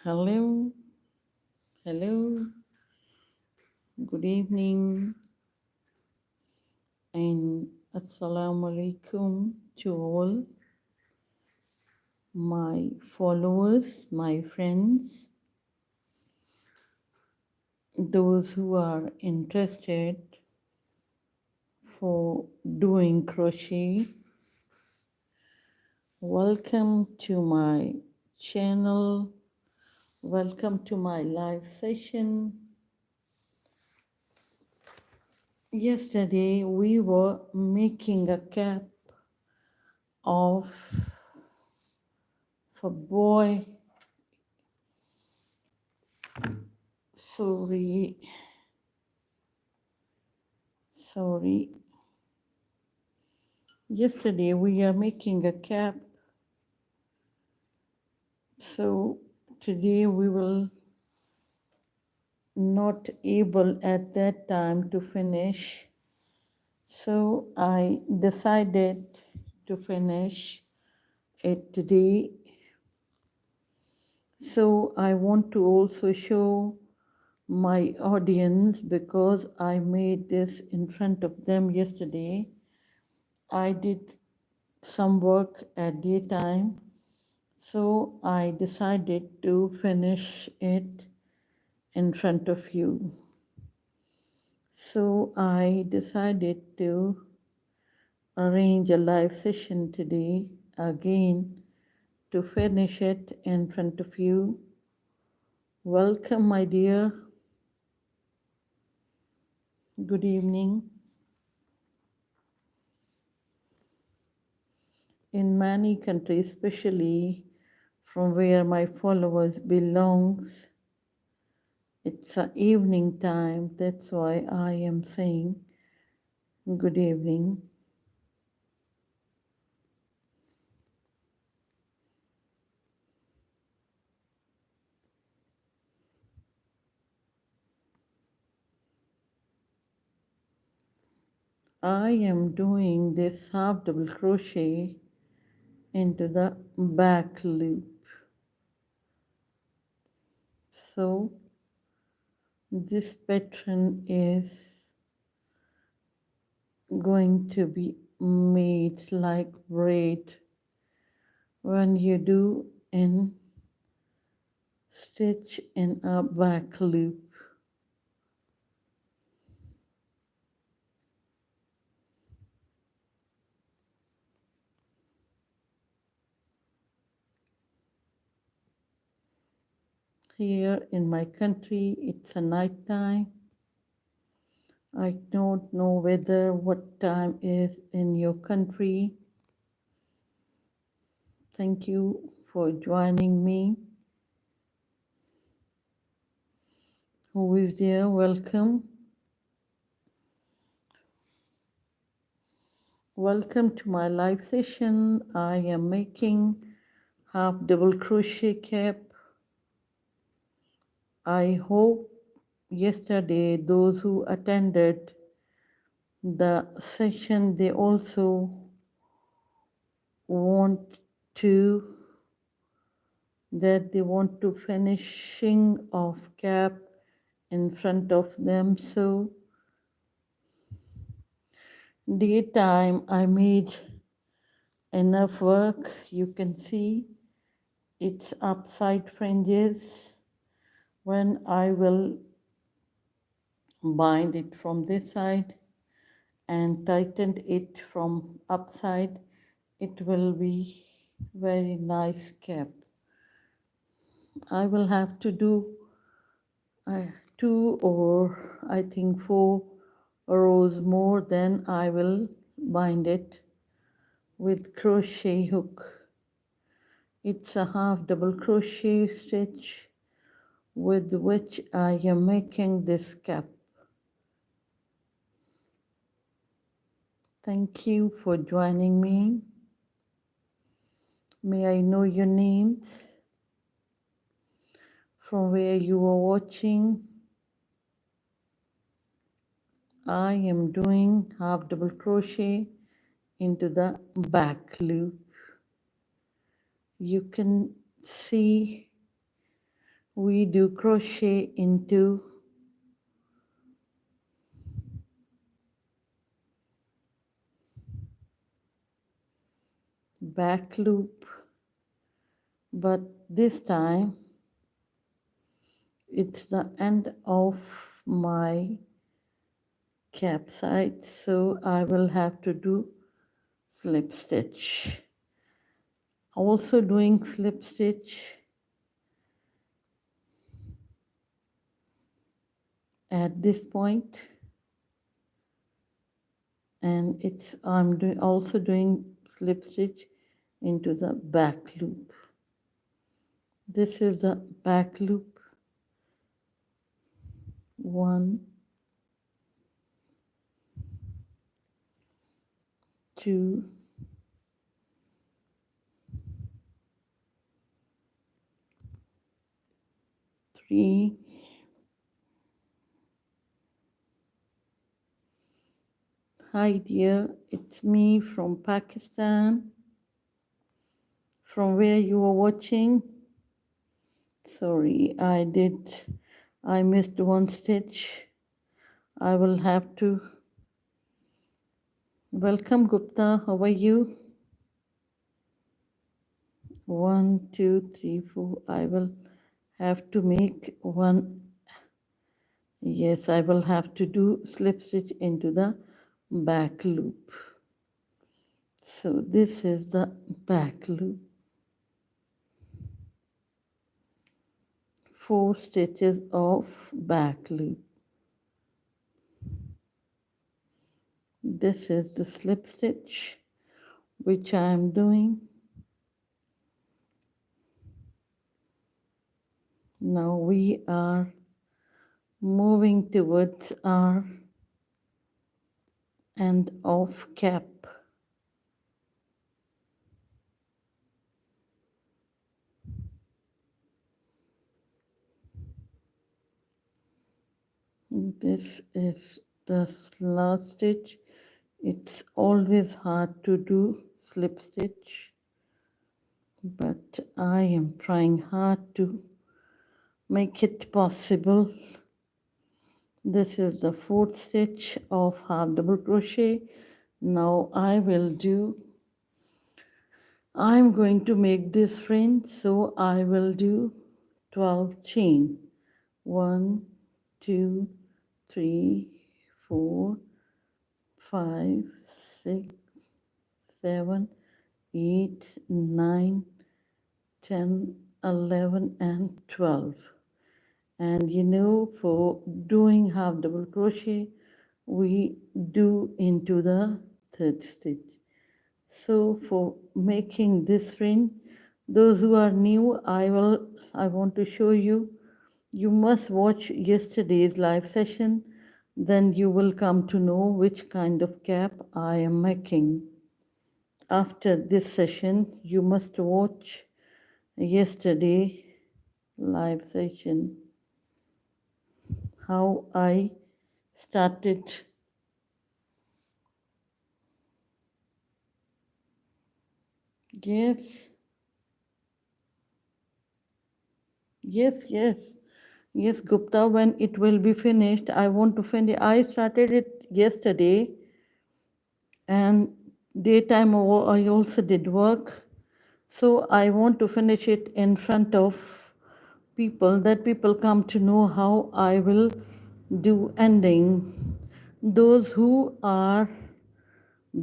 Hello, hello, good evening, and assalamu alaikum to all my followers, my friends, those who are interested for doing crochet. Welcome to my channel. Welcome to my live session. Yesterday we were making a cap of for boy. Sorry. Yesterday we are making a cap, so today we will not able at that time to finish. So I decided to finish it today. So I want to also show my audience, because I made this in front of them yesterday. I did some work at daytime, so I decided to finish it in front of you. So I decided to arrange a live session today again to finish it in front of you. Welcome, my dear. Good evening. In many countries, especially from where my followers belongs, it's a evening time. That's why I am saying good evening. I am doing this half double crochet into the back loop. So this pattern is going to be made like braid when you do in stitch in a back loop. Here in my country, it's a night time. I don't know whether what time is in your country. Thank you for joining me. Who is there? Welcome. Welcome to my live session. I am making half double crochet cap. I hope yesterday those who attended the session, they also want to finishing of cap in front of them. So daytime I made enough work. You can see it's upside fringes. When I will bind it from this side and tighten it from upside, it will be very nice cap. I will have to do 2 or I think 4 rows more, then I will bind it with crochet hook. It's a half double crochet stitch with which I am making this cap. Thank you for joining me. May I know your names, from where you are watching? I am doing half double crochet into the back loop. You can see we do crochet into back loop, but this time it's the end of my cap side, so I will have to do slip stitch. Also doing slip stitch at this point, and I'm also doing slip stitch into the back loop. This is the back loop. 1, 2, 3. Hi dear, it's me from Pakistan. From where you are watching? Sorry, I missed one stitch. I will have to. Welcome Gupta, how are you? 1, 2, 3, 4. I will have to make one. Yes, I will have to do slip stitch into the back loop. So this is the back loop. 4 stitches of back loop. This is the slip stitch which I am doing. Now we are moving towards our end of cap. This is the last stitch. It's always hard to do slip stitch, but I am trying hard to make it possible. This is the 4th stitch of half double crochet. Now I'm going to make this fringe, so I will do 12 chain. 1, 2, 3, 4, 5, 6, 7, 8, 9, 10, 11, and 12. And you know, for doing half double crochet, we do into the 3rd stitch. So for making this fringe, those who are new, I want to show you. You must watch yesterday's live session, then you will come to know which kind of cap I am making. After this session, you must watch yesterday live session, how I started. Yes, yes, yes. Yes, Gupta, when it will be finished, I want to finish. I started it yesterday, and daytime I also did work. So I want to finish it in front of people, that people come to know how I will do ending. Those who are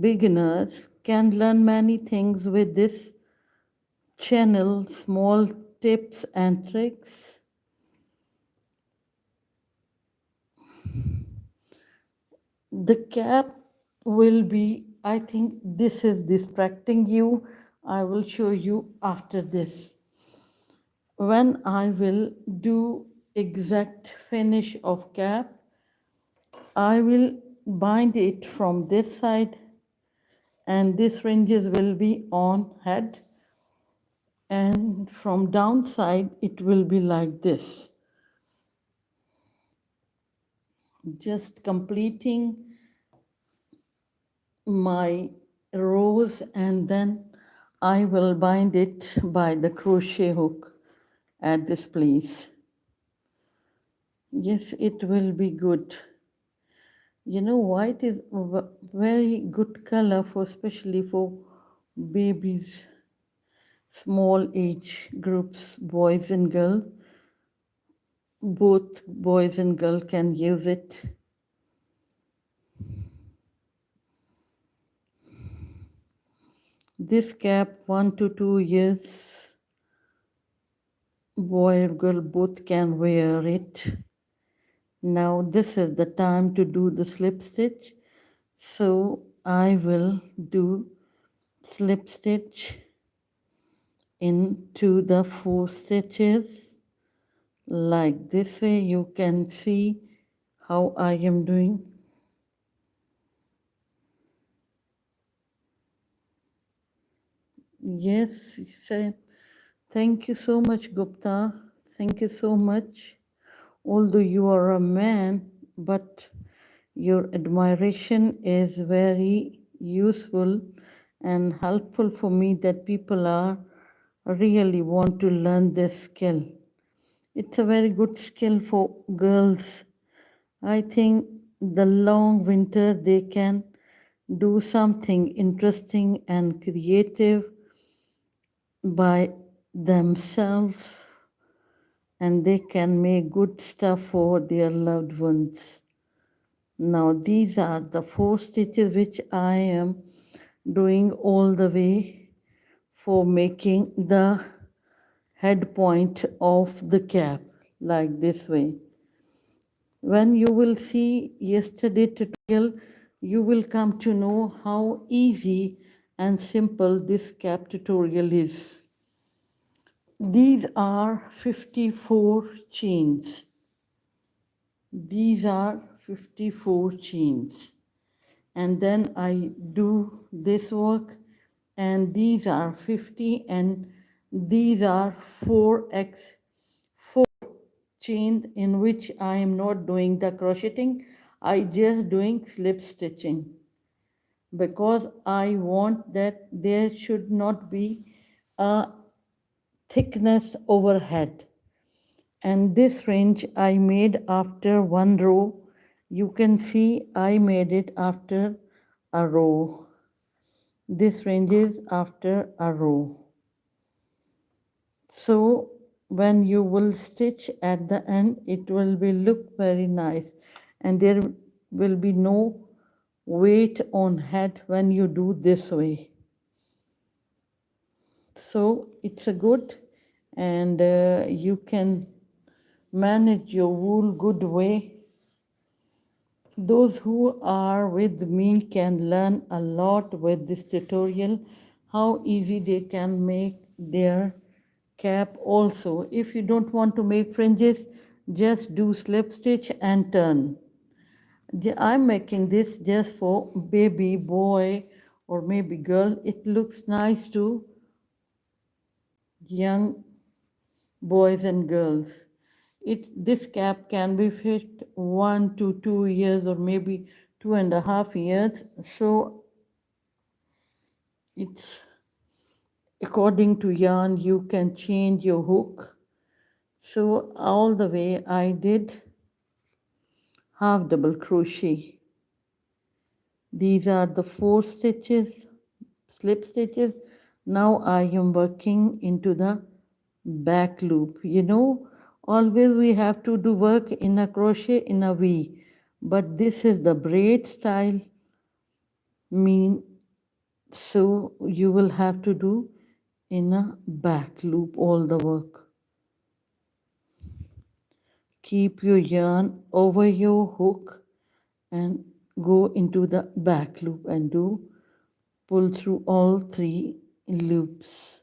beginners can learn many things with this channel, small tips and tricks. The cap will be, I think this is distracting you. I will show you after this. When I will do exact finish of cap, I will bind it from this side, and this fringes will be on head, and from downside it will be like this. Just completing my rows, and then I will bind it by the crochet hook at this place. Yes, it will be good. You know, white is very good color for especially for babies, small age groups, boys and girls. Both boys and girls can use it. This cap 1 to 2 years, boy or girl both can wear it. Now this is the time to do the slip stitch. So I will do slip stitch into the 4 stitches like this way. You can see how I am doing. Yes, he said. Thank you so much, Gupta. Thank you so much. Although you are a man, but your admiration is very useful and helpful for me that people are really want to learn this skill. It's a very good skill for girls. I think the long winter they can do something interesting and creative by themselves and they can make good stuff for their loved ones. Now these are the 4 stitches which I am doing all the way for making the head point of the cap like this way. When you will see yesterday tutorial, you will come to know how easy and simple this cap tutorial is. These are 54 chains. These are 54 chains. And then I do this work, and these are 50, and these are 4x 4 chain in which I am not doing the crocheting, I just doing slip stitching because I want that there should not be a thickness overhead. And this fringe I made after one row. You can see I made it after a row. This fringe is after a row. So when you will stitch at the end, it will be look very nice, and there will be no weight on head when you do this way. So it's a good, and you can manage your wool good way. Those who are with me can learn a lot with this tutorial, how easy they can make their cap also. If you don't want to make fringes, just do slip stitch and turn. I'm making this just for baby boy or maybe girl. It looks nice to young boys and girls. This cap can be fit 1 to 2 years or maybe 2.5 years. So it's according to yarn, you can change your hook. So all the way I did half double crochet. These are the 4 stitches, slip stitches. Now I am working into the back loop. You know, always we have to do work in a crochet in a V, but this is the braid style mean, so you will have to do in a back loop all the work. Keep your yarn over your hook and go into the back loop and do pull through all 3 loops.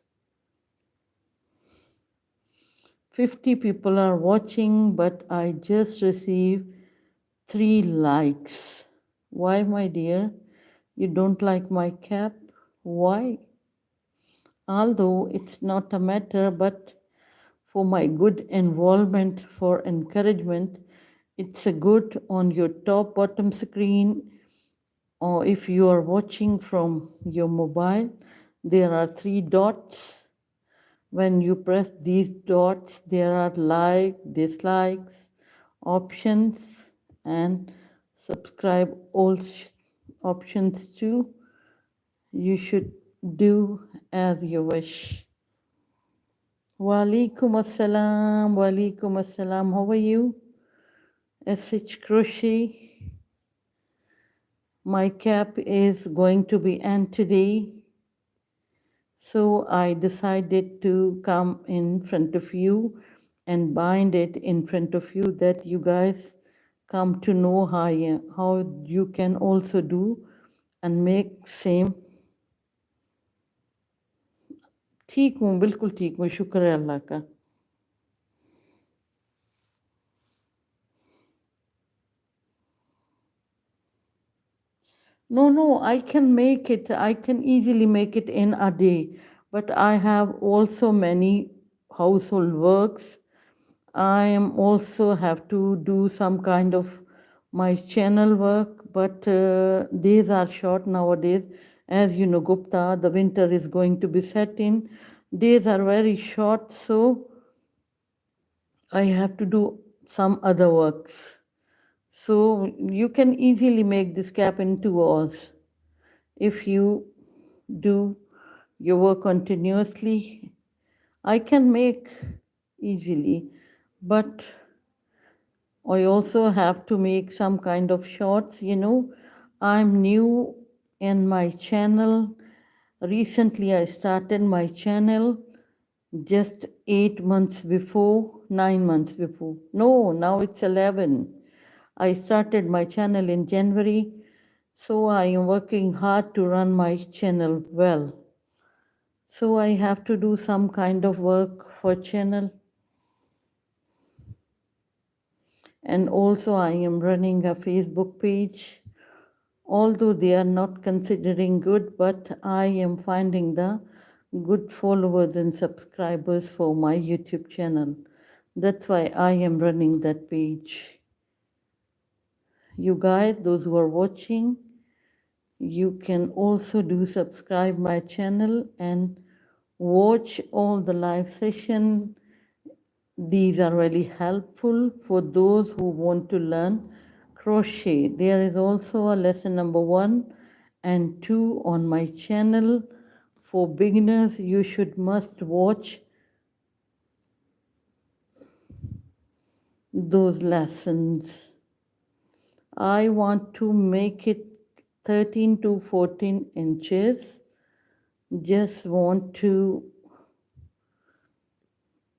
50 people are watching, but I just received 3 likes. Why, my dear? You don't like my cap? Why? Although it's not a matter, but for my good involvement, for encouragement, it's a good on your top bottom screen, or if you are watching from your mobile, there are 3 dots. When you press these dots, there are like, dislikes, options, and subscribe all options too. You should do as you wish. Walaikum assalam, walaikum assalam. How are you? SH Crochet. My cap is going to be end today, so I decided to come in front of you and bind it in front of you, that you guys come to know how you can also do and make same. ठीक हूँ, बिल्कुल ठीक हूँ, शुक्र है अल्लाह का. No, I can make it. I can easily make it in a day. But I have also many household works. I am also have to do some kind of my channel work. But days are short nowadays. As you know, Gupta, the winter is going to be set in. Days are very short, so I have to do some other works. So you can easily make this cap in 2 hours. If you do your work continuously, I can make easily, but I also have to make some kind of shorts. I'm new in my channel. Recently I started my channel just 8 months before, 9 months before. No, now it's 11. I started my channel in January, so I am working hard to run my channel well. So I have to do some kind of work for channel. And also I am running a Facebook page. Although they are not considering good, but I am finding the good followers and subscribers for my YouTube channel. That's why I am running that page. You guys, those who are watching, you can also do subscribe my channel and watch all the live session. These are really helpful for those who want to learn crochet. There is also a lesson number 1 and 2 on my channel. For beginners, you should must watch those lessons. I want to make it 13 to 14 inches. Just want to,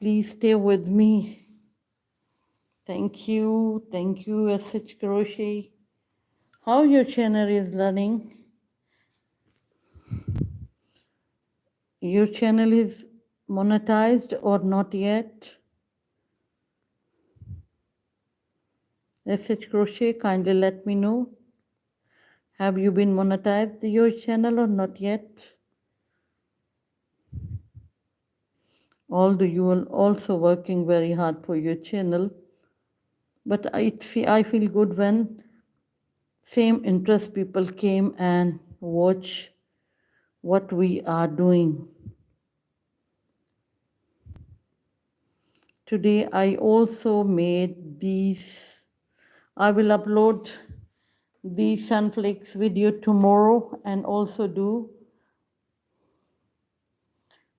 please stay with me. Thank you, SH Crochet. How your channel is learning? Your channel is monetized or not yet? SH Crochet, kindly let me know. Have you been monetized your channel or not yet? Although you are also working very hard for your channel, but I feel good when same interest people came and watch what we are doing. Today I also made these. I will upload the sunflakes video tomorrow and also do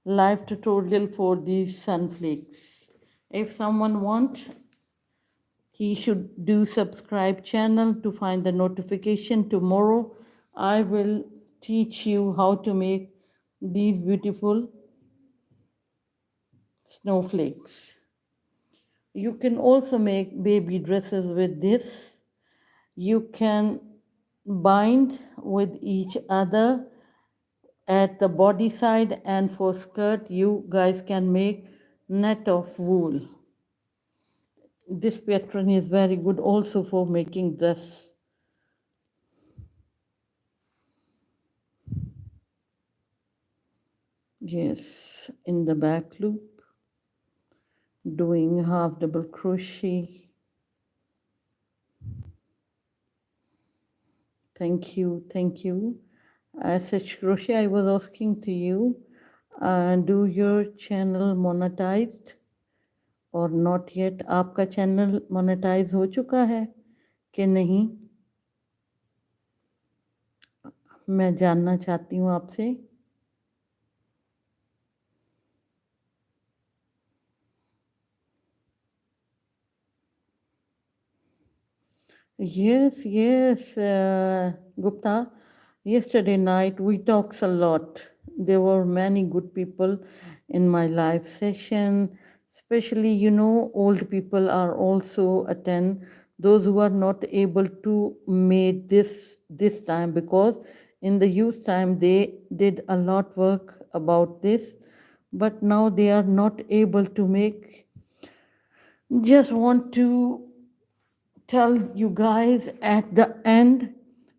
live tutorial for these sunflakes. If someone wants, he should do subscribe channel to find the notification. Tomorrow I will teach you how to make these beautiful snowflakes. You can also make baby dresses with this. You can bind with each other at the body side, and for skirt you guys can make net of wool. This pattern is very good also for making dress. Yes, in the back loop, doing half double crochet. Thank you. SH Crochet, I was asking to you, do your channel monetized और not yet? आपका channel monetise हो चुका है कि नहीं? मैं जानना चाहती हूँ आपसे। Yes, Gupta. Yesterday night we talks a lot. There were many good people in my live session. Especially, old people are also attend. Those who are not able to make this time, because in the youth time they did a lot work about this, but now they are not able to make. Just want to tell you guys at the end,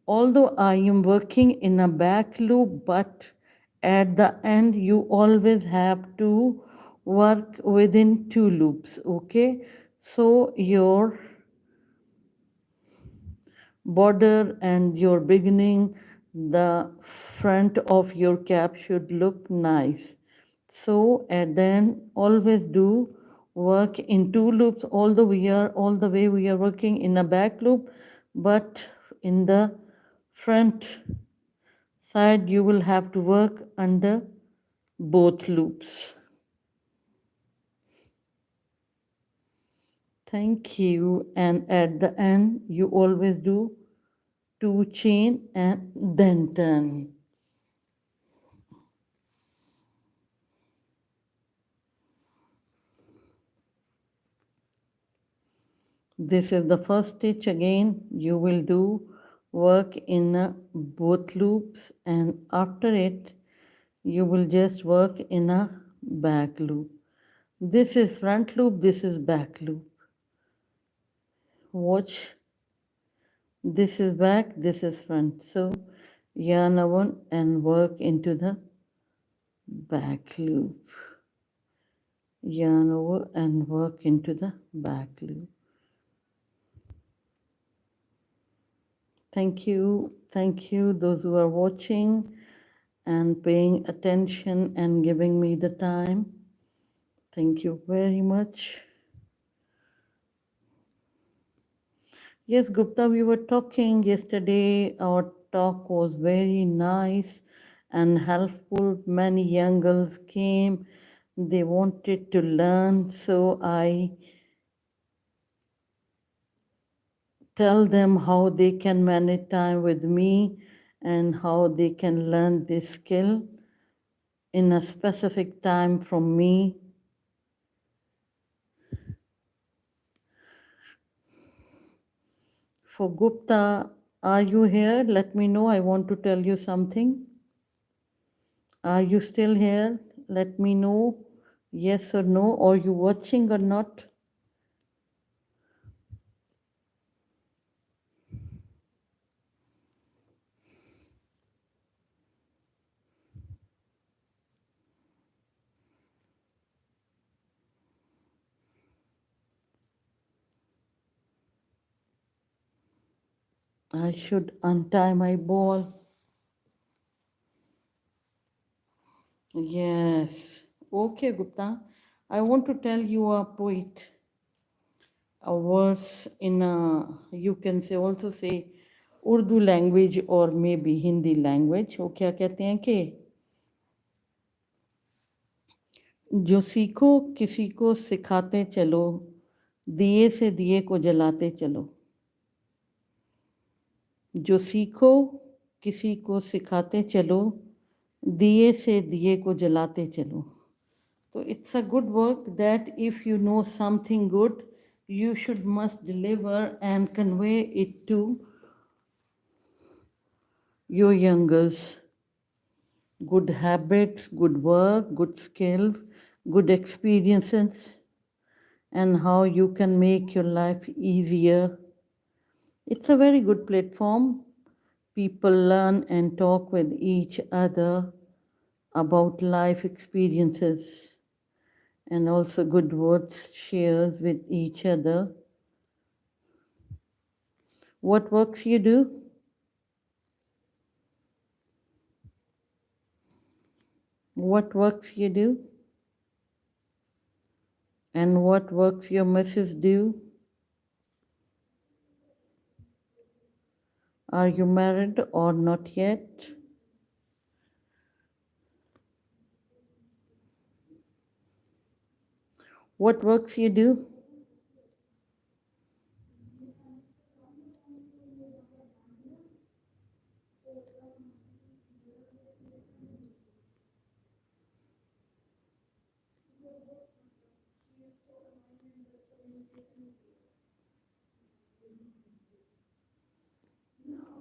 although I am working in a back loop, but at the end you always have to work within two loops, okay? So your border and your beginning, the front of your cap should look nice. So and then always do work in two loops, although all the way we are working in a back loop, but in the front side you will have to work under both loops. Thank you. And at the end you always do two chain and then turn. This is the first stitch. Again you will do work in both loops, and after it you will just work in a back loop. This is front loop, this is back loop. Watch, this is back, this is front. So yarn over and work into the back loop, yarn over and work into the back loop. Thank you those who are watching and paying attention and giving me the time. Thank you very much. Yes, Gupta, we were talking yesterday. Our talk was very nice and helpful. Many young girls came. They wanted to learn, so I tell them how they can manage time with me and how they can learn this skill in a specific time from me. For Gupta, are you here? Let me know. I want to tell you something. Are you still here? Let me know. Yes or no. Are you watching or not? I should untie my ball. Yes. Okay, Gupta. I want to tell you a poet, a verse in you can say also say Urdu language or maybe Hindi language. वो क्या कहते हैं कि जो सीखो किसी को सिखाते चलो, दिए से दिए को जलाते चलो. जो सीखो किसी को सिखाते चलो, दिए से दिए को जलाते चलो. So it's a good work that if you know something good, you should must deliver and convey it to your youngers. Good habits, good work, good skills, good experiences, and how you can make your life easier. It's a very good platform. People learn and talk with each other about life experiences and also good words shares with each other. What works you do? What works you do? And what works your missus do? Are you married or not yet? What works you do?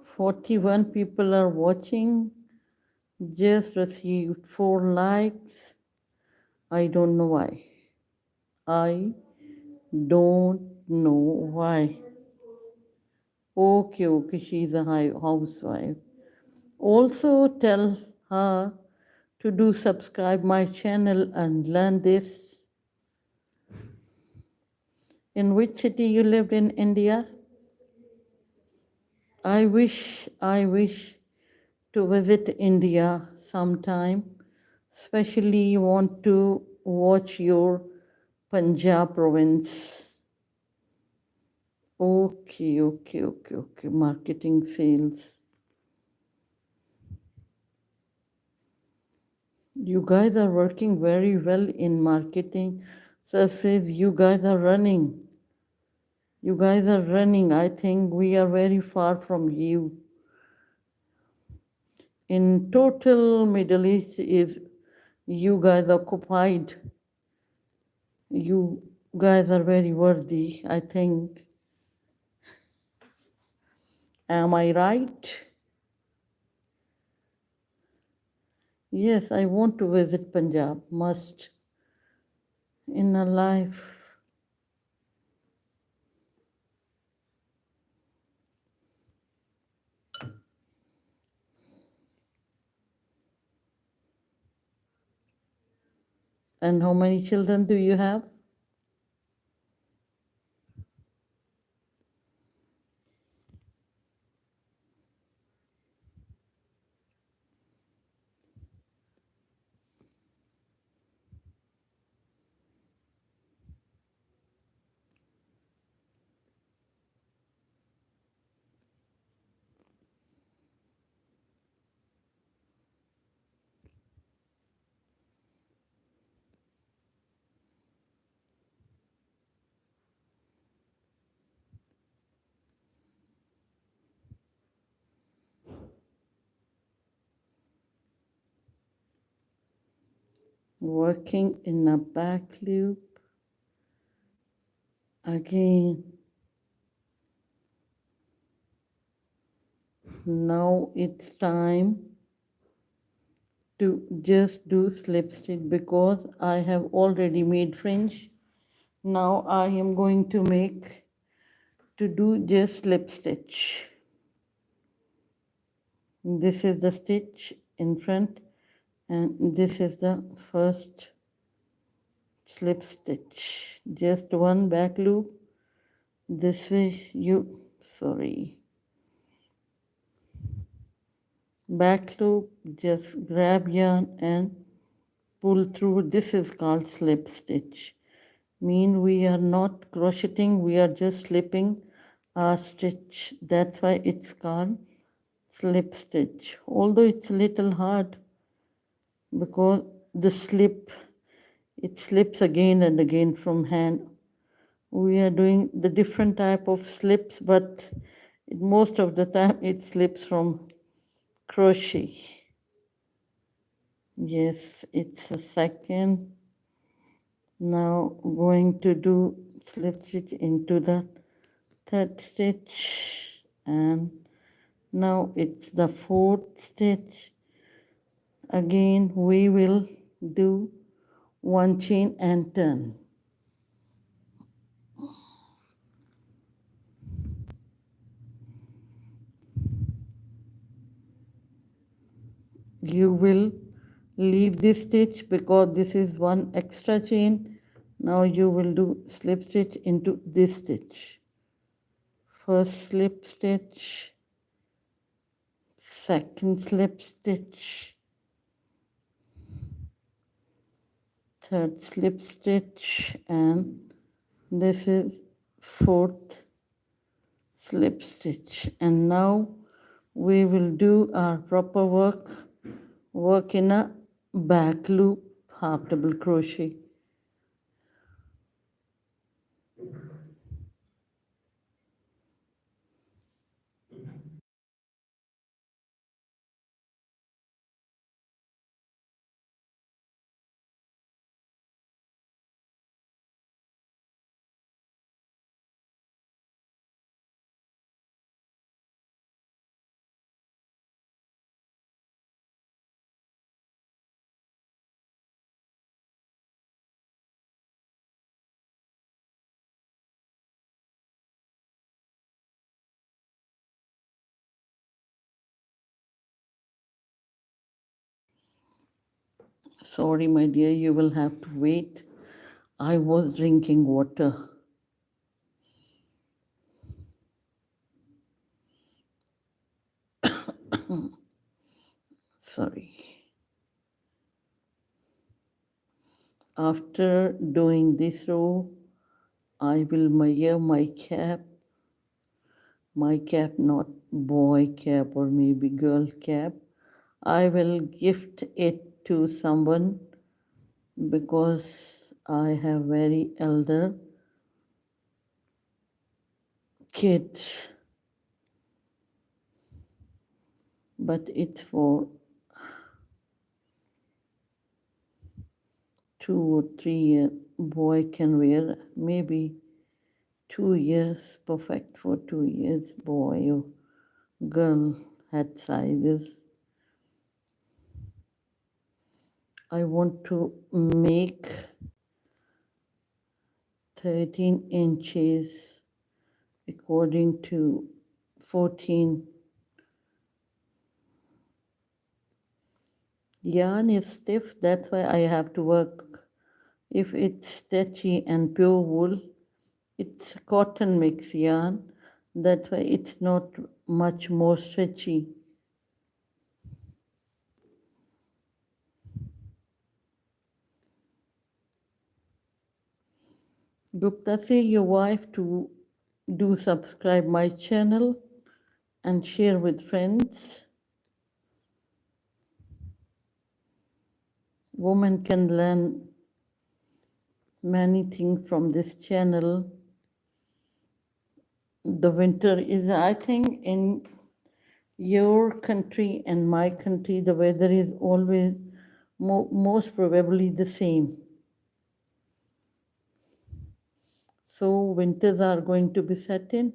41 people are watching. Just received 4 likes. I don't know why. I don't know why. Okay, okay, she's a housewife. Also tell her to do subscribe my channel and learn this. In which city you lived in India? I wish to visit India sometime. Especially want to watch your Punjab province. Okay, okay, okay, okay. Marketing sales. You guys are working very well in marketing. Sir says you guys are running. You guys are running. I think we are very far from you. In total Middle East is you guys occupied. You guys are very worthy, I think. Am I right? Yes, I want to visit Punjab. Must in a life. And how many children do you have? Working in a back loop. Again. Now it's time to just do slip stitch because I have already made fringe. Now I am going to do just slip stitch. This is the stitch in front and this is the first slip stitch. Just one back loop. This way back loop, just grab yarn and pull through. This is called slip stitch. Mean we are not crocheting, we are just slipping our stitch. That's why it's called slip stitch. Although it's a little hard because it slips again and again from hand. We are doing the different type of slips, but most of the time it slips from crochet. Yes, it's a second. Now going to do slip stitch into the third stitch, and now it's the fourth stitch. Again we will do one chain and turn. You will leave this stitch because this is one extra chain. Now you will do slip stitch into this stitch. First slip stitch, second slip stitch, third slip stitch, and this is fourth slip stitch. And now we will do our proper work in a back loop half double crochet. Sorry, my dear, you will have to wait. I was drinking water. Sorry. After doing this row, I will measure my cap, not boy cap or maybe girl cap. I will gift it to someone because I have very elder kids, but it's for 2 or 3 years. Boy can wear maybe 2 years, perfect for 2 years. Boy or girl hat sizes. I want to make 13 inches according to 14. Yarn is stiff, that's why I have to work. If it's stretchy and pure wool, it's cotton mix yarn, that's why it's not much more stretchy. Gupta, say your wife to do subscribe my channel and share with friends. Women can learn many things from this channel. The winter is, I think, in your country and my country, the weather is always most probably the same. So winters are going to be set in.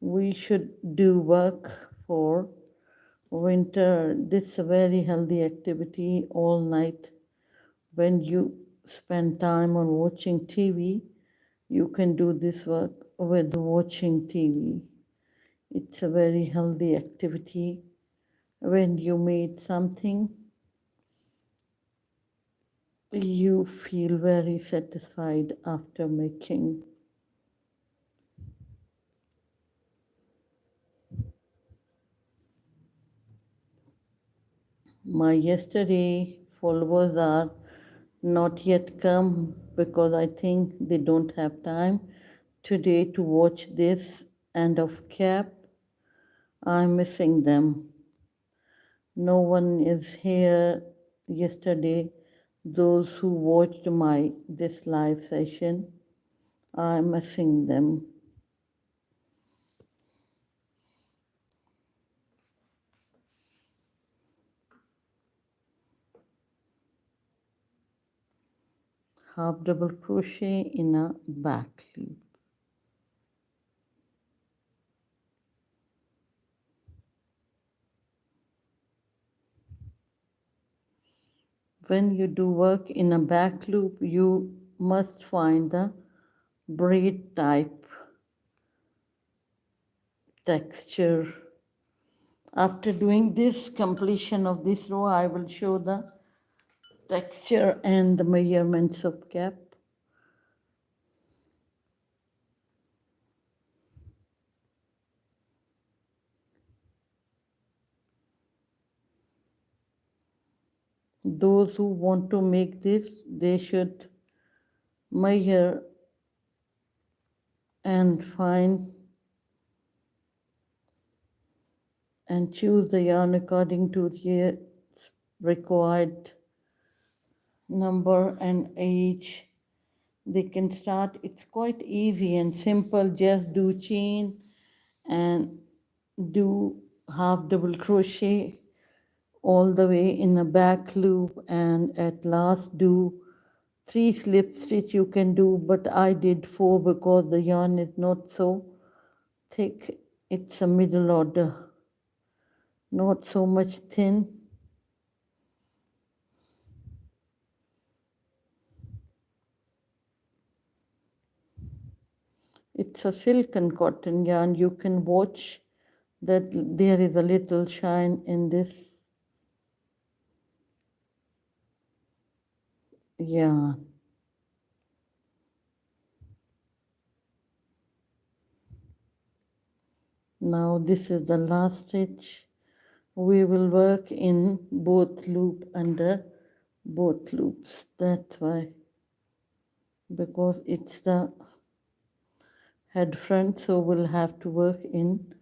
We should do work for winter. This is a very healthy activity all night. When you spend time on watching TV, you can do this work with watching TV. It's a very healthy activity. When you made something, you feel very satisfied after making. My yesterday followers are not yet come because I think they don't have time today to watch this end of cap. I'm missing them. No one is here yesterday. Those who watched my this live session, I'm missing them. Half double crochet in a back loop. When you do work in a back loop, you must find the braid type texture. After doing this completion of this row, I will show the texture and the measurements of cap. Those who want to make this, they should measure and find and choose the yarn according to the required number and age. They can start. It's quite easy and simple. Just do chain and do half double crochet all the way in a back loop, and at last do 3 slip stitch you can do, but I did 4 because the yarn is not so thick. It's a middle order, not so much thin. It's a silk and cotton yarn. You can watch that there is a little shine in this yarn. Now this is the last stitch. We will work in both loop under both loops. That's why, because it's the head front, so we'll have to work in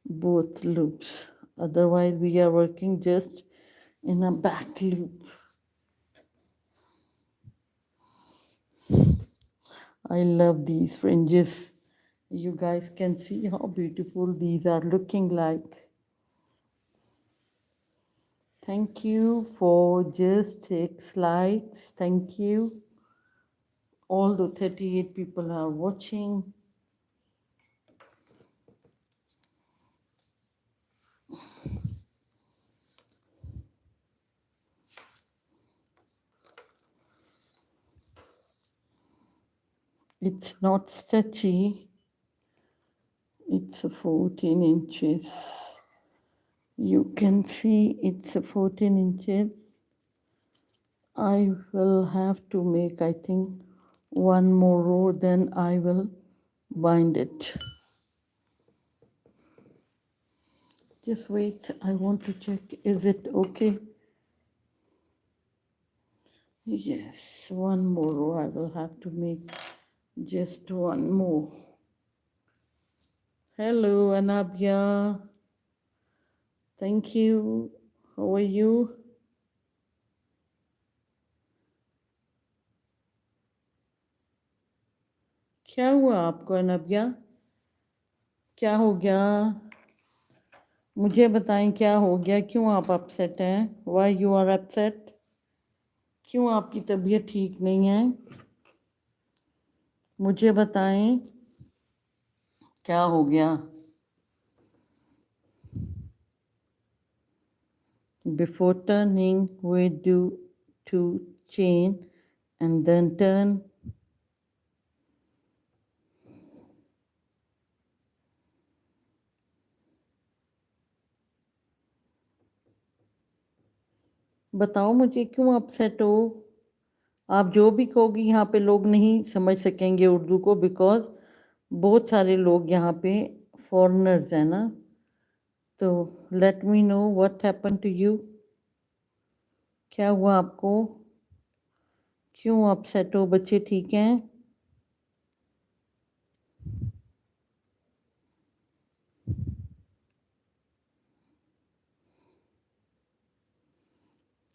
both loops. Otherwise we are working just in a back loop. I love these fringes. You guys can see how beautiful these are looking like. Thank you for just 6 likes. Thank you. Although 38 people are watching. It's not stretchy. It's a 14 inches. You can see it's a 14 inches. I will have to make, I think, one more row, then I will bind it. Just wait, I want to check, is it okay? Yes, one more row. I will have to make just one more. Hello, Anabia. Thank you. How are you? क्या हुआ आपको अनबिया? क्या हो गया? मुझे बताएं क्या हो गया, क्यों आप अपसेट हैं? Why you are upset? क्यों आपकी तबीयत ठीक नहीं है? मुझे बताएं क्या हो गया? Before turning, we do 2 chain and then turn. बताओ मुझे क्यों अपसेट हो? आप जो भी कहोगी यहाँ पे लोग नहीं समझ सकेंगे उर्दू को, बिकॉज बहुत सारे लोग यहाँ पे फॉरेनर्स हैं ना. तो let me know what happen to you. क्या हुआ आपको? क्यों अपसेट हो? बच्चे ठीक हैं?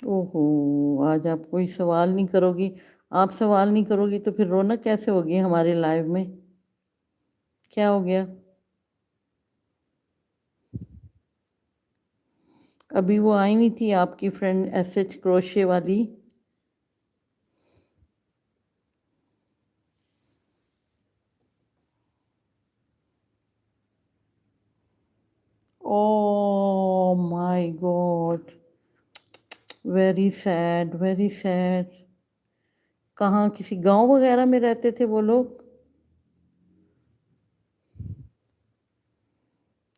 ओहो, आज आप कोई सवाल नहीं करोगी. आप सवाल नहीं करोगी तो फिर रौनक कैसे होगी हमारे लाइव में? क्या हो गया? अभी वो आई नहीं थी आपकी फ्रेंड एसएच क्रोशे वाली? Oh my God, very sad, very sad. कहाँ, किसी गांव वगैरह में रहते थे वो लोग?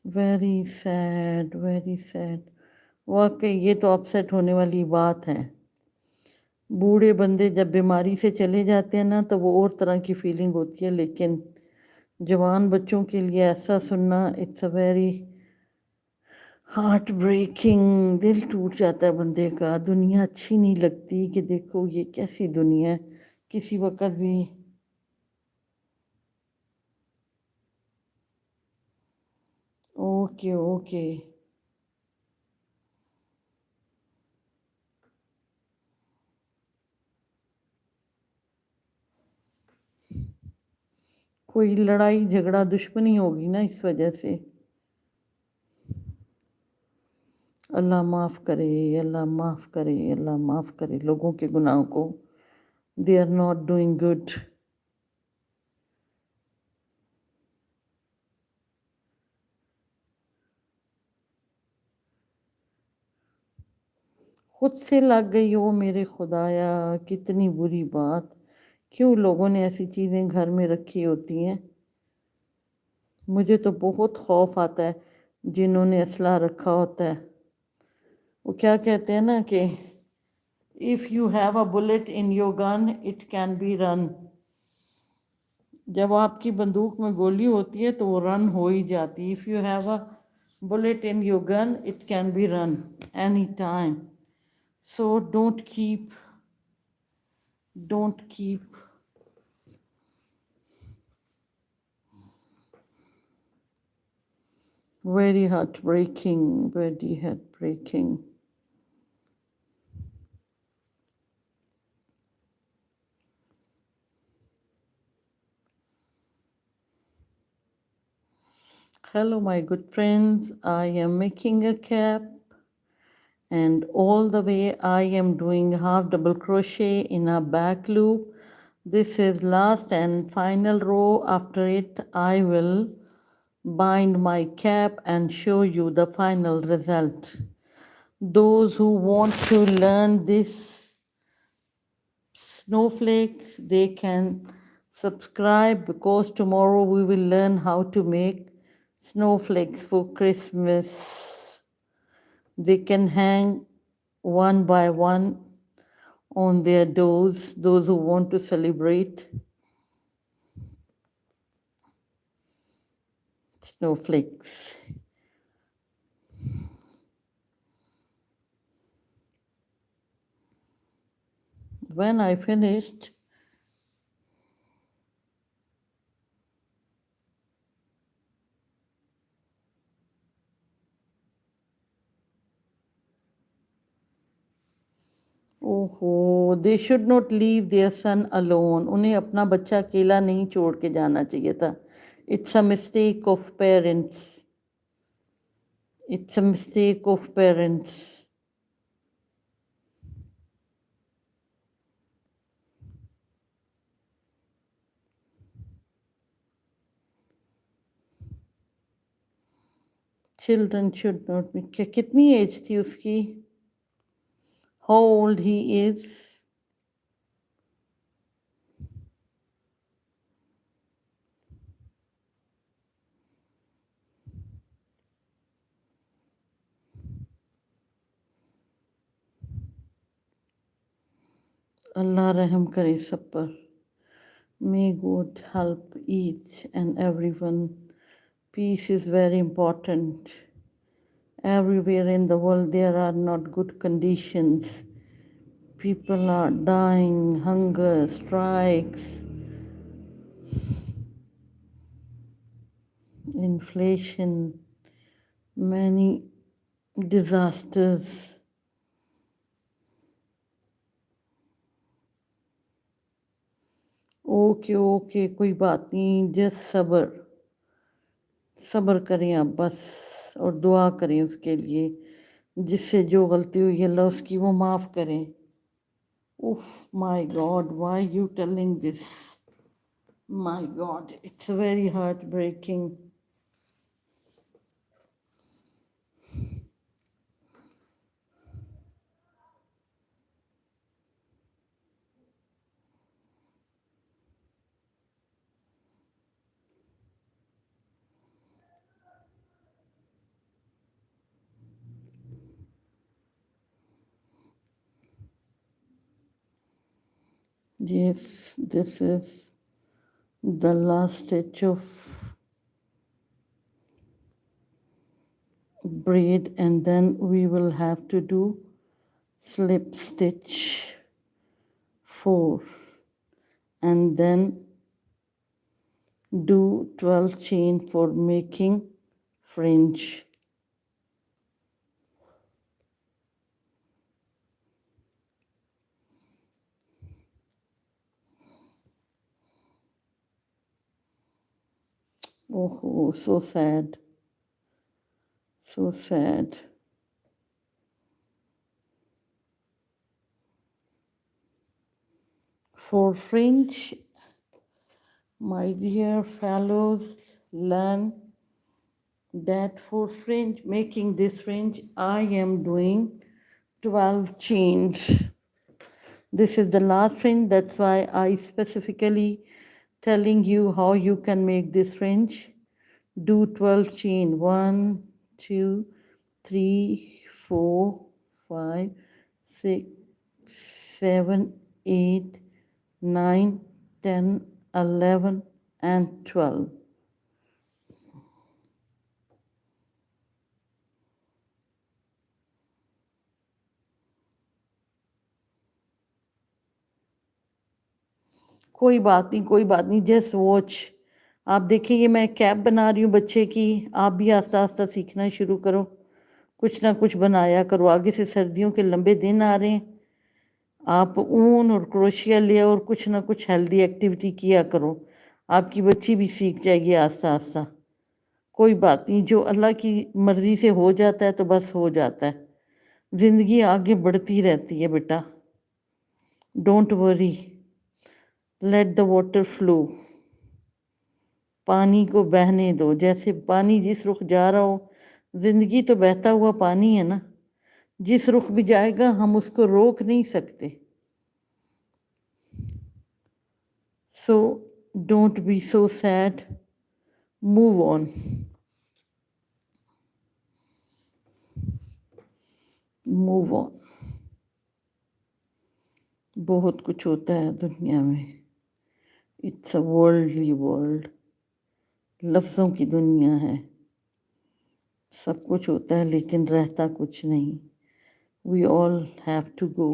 Very sad, very sad. वाकई ये तो अपसेट होने वाली बात है. बूढ़े बंदे जब बीमारी से चले जाते हैं ना, तो वो और तरह की फीलिंग होती है, लेकिन जवान बच्चों के लिए ऐसा सुनना, it's a very heart breaking, दिल टूट जाता है बंदे का। दुनिया अच्छी नहीं लगती कि देखो ये कैसी दुनिया है, किसी वक्त भी ओके ओके। कोई लड़ाई झगड़ा दुश्मनी होगी ना इस वजह से। अल्लाह माफ़ करे, अल्लाह माफ़ करे, अल्लाह माफ़ करे लोगों के गुनाहों को। They are not doing good. खुद से लग गई हो मेरे खुदाया, कितनी बुरी बात। क्यों लोगों ने ऐसी चीज़ें घर में रखी होती हैं। मुझे तो बहुत खौफ आता है जिन्होंने असला रखा होता है। वो क्या कहते हैं ना कि if you have a bullet in your gun it can be run. जब आपकी बंदूक में गोली होती है तो वो रन हो ही जाती है। If you have a bullet in your gun it can be run any time. So don't keep very heartbreaking, very heartbreaking. Hello my good friends, I am making a cap, and all the way I am doing half double crochet in a back loop. This is last and final row. After it I will bind my cap and show you the final result. Those who want to learn this snowflakes, they can subscribe, because tomorrow we will learn how to make snowflakes for Christmas. They can hang one by one on their doors, those who want to celebrate snowflakes. When I finished, ओहो, they should not leave their son alone. उन्हें अपना बच्चा अकेला नहीं छोड़ के जाना चाहिए था। It's a mistake of parents. It's a mistake of parents. Children should not be. कितनी एज थी उसकी? How old he is? अल्लाह रहम करे सब पर. May God help each and everyone. Peace is very important. Everywhere in the world there are not good conditions. People are dying, hunger, strikes, inflation, many disasters. Okay okay, कोई बात नहीं, just सब्र। सब्र करें आप बस, और दुआ करें उसके लिए जिससे जो गलती हुई अल्लाह उसकी वो माफ़ करें। उफ, my god, why you telling this? My god, it's very heart breaking. Yes, this is the last stitch of braid, and then we will have to do slip stitch 4 and then do 12 chain for making fringe. Oh, so sad. So sad. For fringe, my dear fellows, learn that for fringe, making this fringe, I am doing 12 chains. This is the last fringe, that's why I specifically telling you how you can make this fringe. Do 12 chain, 1, 2, 3, 4, 5, 6, 7, 8, 9, 10, 11 and 12. कोई बात नहीं, just watch. आप देखेंगे मैं cap बना रही हूँ बच्चे की, आप भी आस्ता आस्ता सीखना शुरू करो, कुछ ना कुछ बनाया करो। आगे से सर्दियों के लंबे दिन आ रहे हैं, आप ऊन और क्रोशिया ले और कुछ ना कुछ हेल्दी एक्टिविटी किया करो, आपकी बच्ची भी सीख जाएगी आस्ता आस्ता। कोई बात नहीं, जो अल्लाह की मर्ज़ी से हो जाता है तो बस हो जाता है, ज़िंदगी आगे बढ़ती रहती है बेटा। Don't worry, let the water flow, पानी को बहने दो, जैसे पानी जिस रुख जा रहा हो, ज़िंदगी तो बहता हुआ पानी है ना, जिस रुख भी जाएगा हम उसको रोक नहीं सकते। So don't be so sad, move on, move on. बहुत कुछ होता है दुनिया में, इट्स अ वर्ल्डली वर्ल्ड, लफ्ज़ों की दुनिया है, सब कुछ होता है लेकिन रहता कुछ नहीं। We all have to go,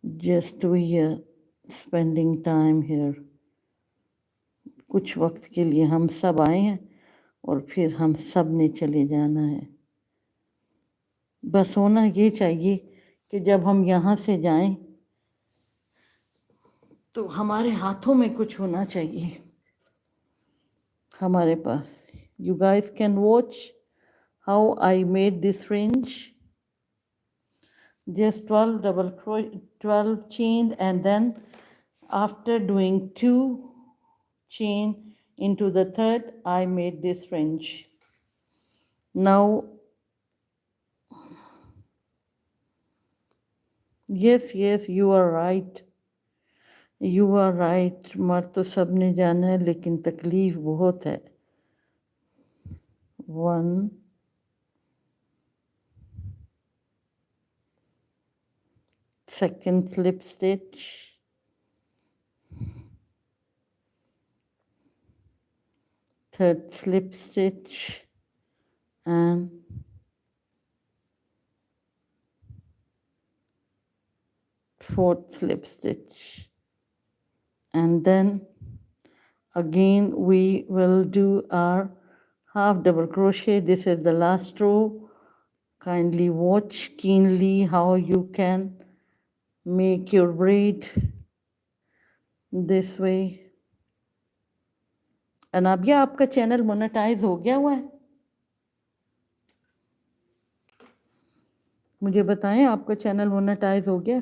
just we are spending time here. कुछ वक्त के लिए हम सब आए हैं और फिर हम सब ने चले जाना है। बस होना ये चाहिए कि जब हम यहाँ से जाएं तो हमारे हाथों में कुछ होना चाहिए, हमारे पास। You guys can watch how I made this fringe. Just 12 chain, and then after doing 2 chain into the third, I made this fringe. Now, yes, you are right. You are right. मर तो सब ने जाना है लेकिन तकलीफ बहुत है। 1, second slip stitch, third slip stitch, and fourth slip stitch, and then again we will do our half double crochet. This is the last row. Kindly watch keenly how you can make your braid this way. Anabia, आपका channel monetise हो गया हुआ है? मुझे बताएं, आपका channel monetise हो गया?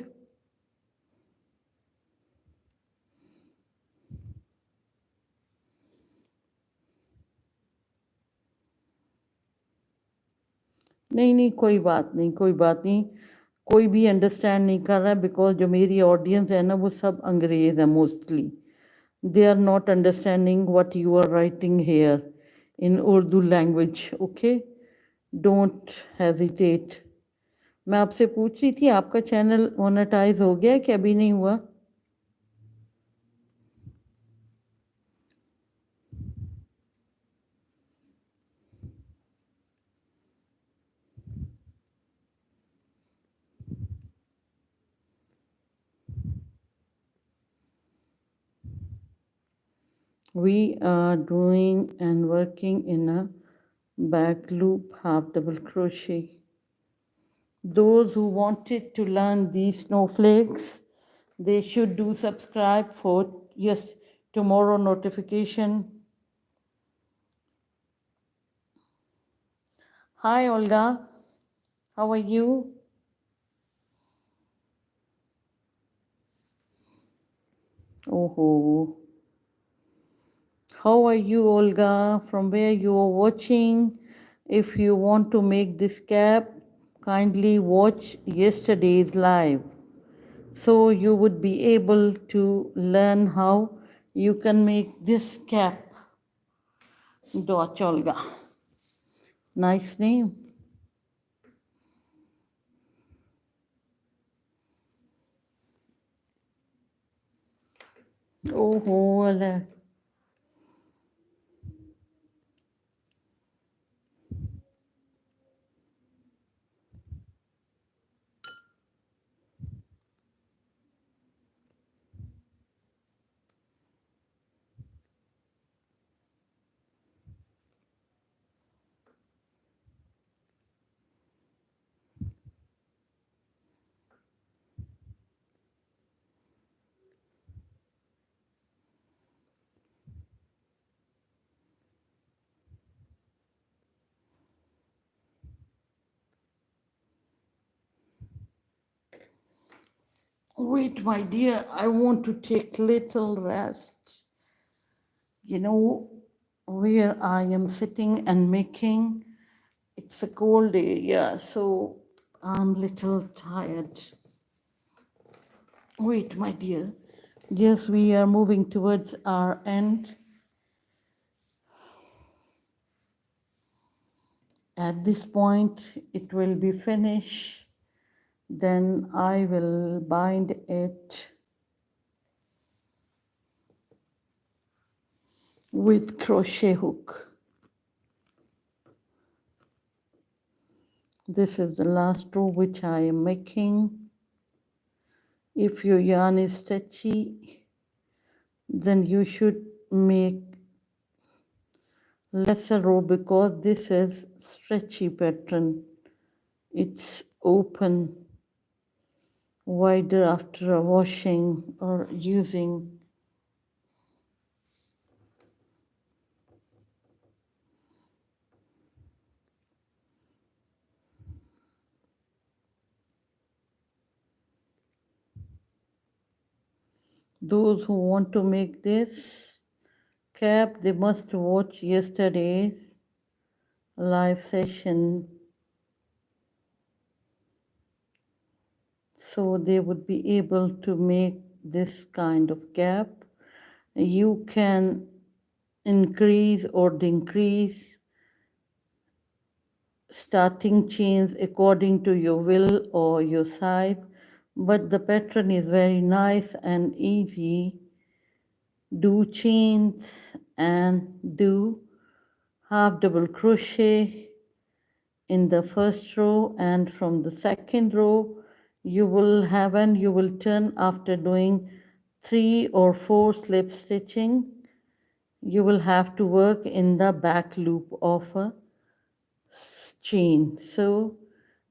नहीं, कोई बात नहीं, कोई भी अंडरस्टैंड नहीं कर रहा है, बिकॉज जो मेरी ऑडियंस है ना वो सब अंग्रेज़ है mostly. They are not understanding what you are writing here in Urdu language. Okay, don't hesitate. मैं आपसे पूछ रही थी आपका चैनल मोनेटाइज हो गया कि अभी नहीं हुआ? We are doing and working in a back loop half double crochet. Those who wanted to learn these snowflakes, they should do subscribe for yes tomorrow notification. Hi Olga, how are you? Oh, how are you, Olga? From where you are watching? If you want to make this cap, kindly watch yesterday's live. So you would be able to learn how you can make this cap. Dot Olga. Nice name. Oh, hola. Wait, my dear, I want to take little rest. You know where I am sitting and making. It's a cold day, yeah, so I'm little tired. Wait, my dear. Yes, we are moving towards our end. At this point, it will be finished. Then I will bind it with crochet hook. This is the last row which I am making. If your yarn is stretchy, then you should make lesser row because this is stretchy pattern. It's open wider after a washing or using. Those who want to make this cap, they must watch yesterday's live session so they would be able to make this kind of cap. You can increase or decrease starting chains according to your will or your size, but the pattern is very nice and easy. Do chains and do half double crochet in the first row, and from the second row you will have and you will turn after doing 3 or 4 slip stitching. You will have to work in the back loop of a chain, so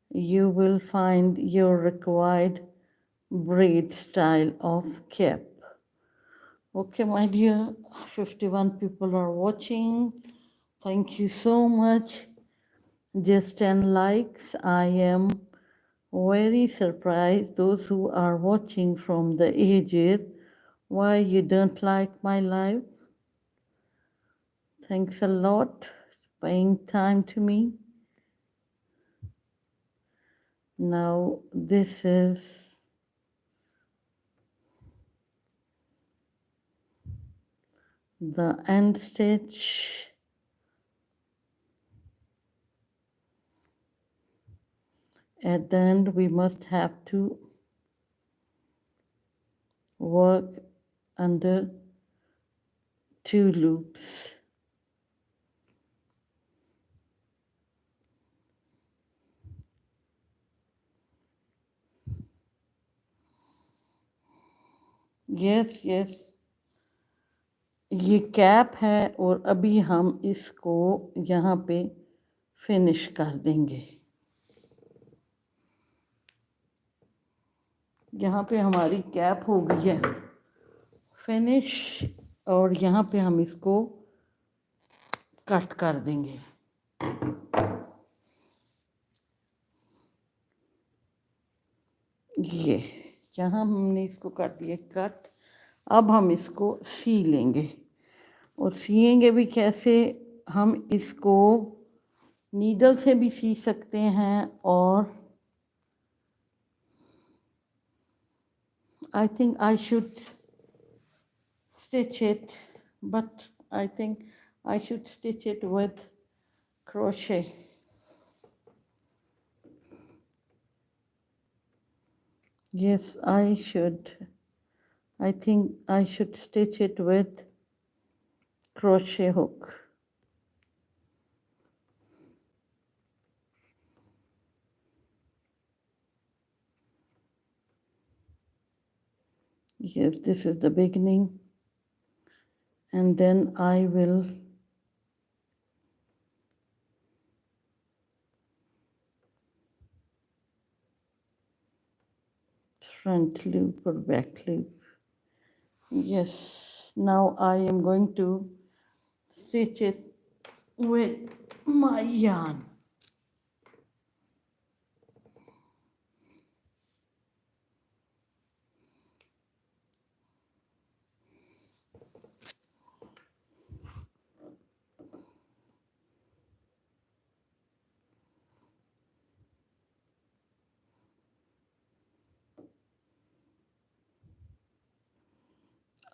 you will find your required braid style of cap. Okay, my dear, 51 people are watching. Thank you so much. Just 10 likes. I am very surprised those who are watching from the ages. Why you don't like my live? Thanks a lot for paying time to me. Now this is the end stitch. At the end we must have to work under 2 loops. Yes, yes. ये cap है और अभी हम इसको यहाँ पे finish कर देंगे। यहाँ पे हमारी कैप हो गई है फिनिश और यहाँ पे हम इसको कट कर देंगे। ये यहाँ हमने इसको कर दिया कट। अब हम इसको सी लेंगे और सिएंगे भी कैसे, हम इसको नीडल से भी सी सकते हैं और I think I should stitch it, but I think I should stitch it with crochet. Yes, I should. I think I should stitch it with crochet hook. Yes, this is the beginning, and then I will front loop or back loop. Yes, now I am going to stitch it with my yarn.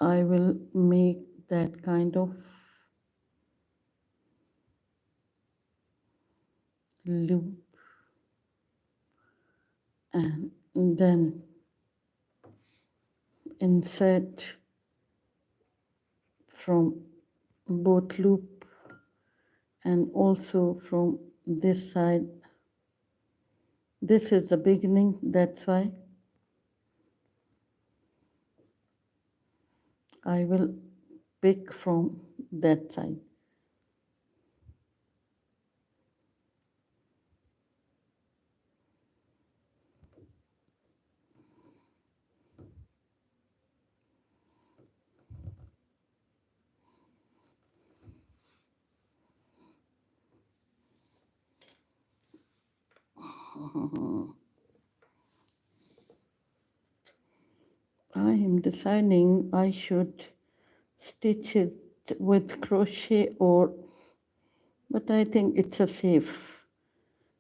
I will make that kind of loop and then insert from both loop and also from this side. This is the beginning, that's why I will pick from that side. I am deciding I should stitch it with crochet or, but I think it's a safe.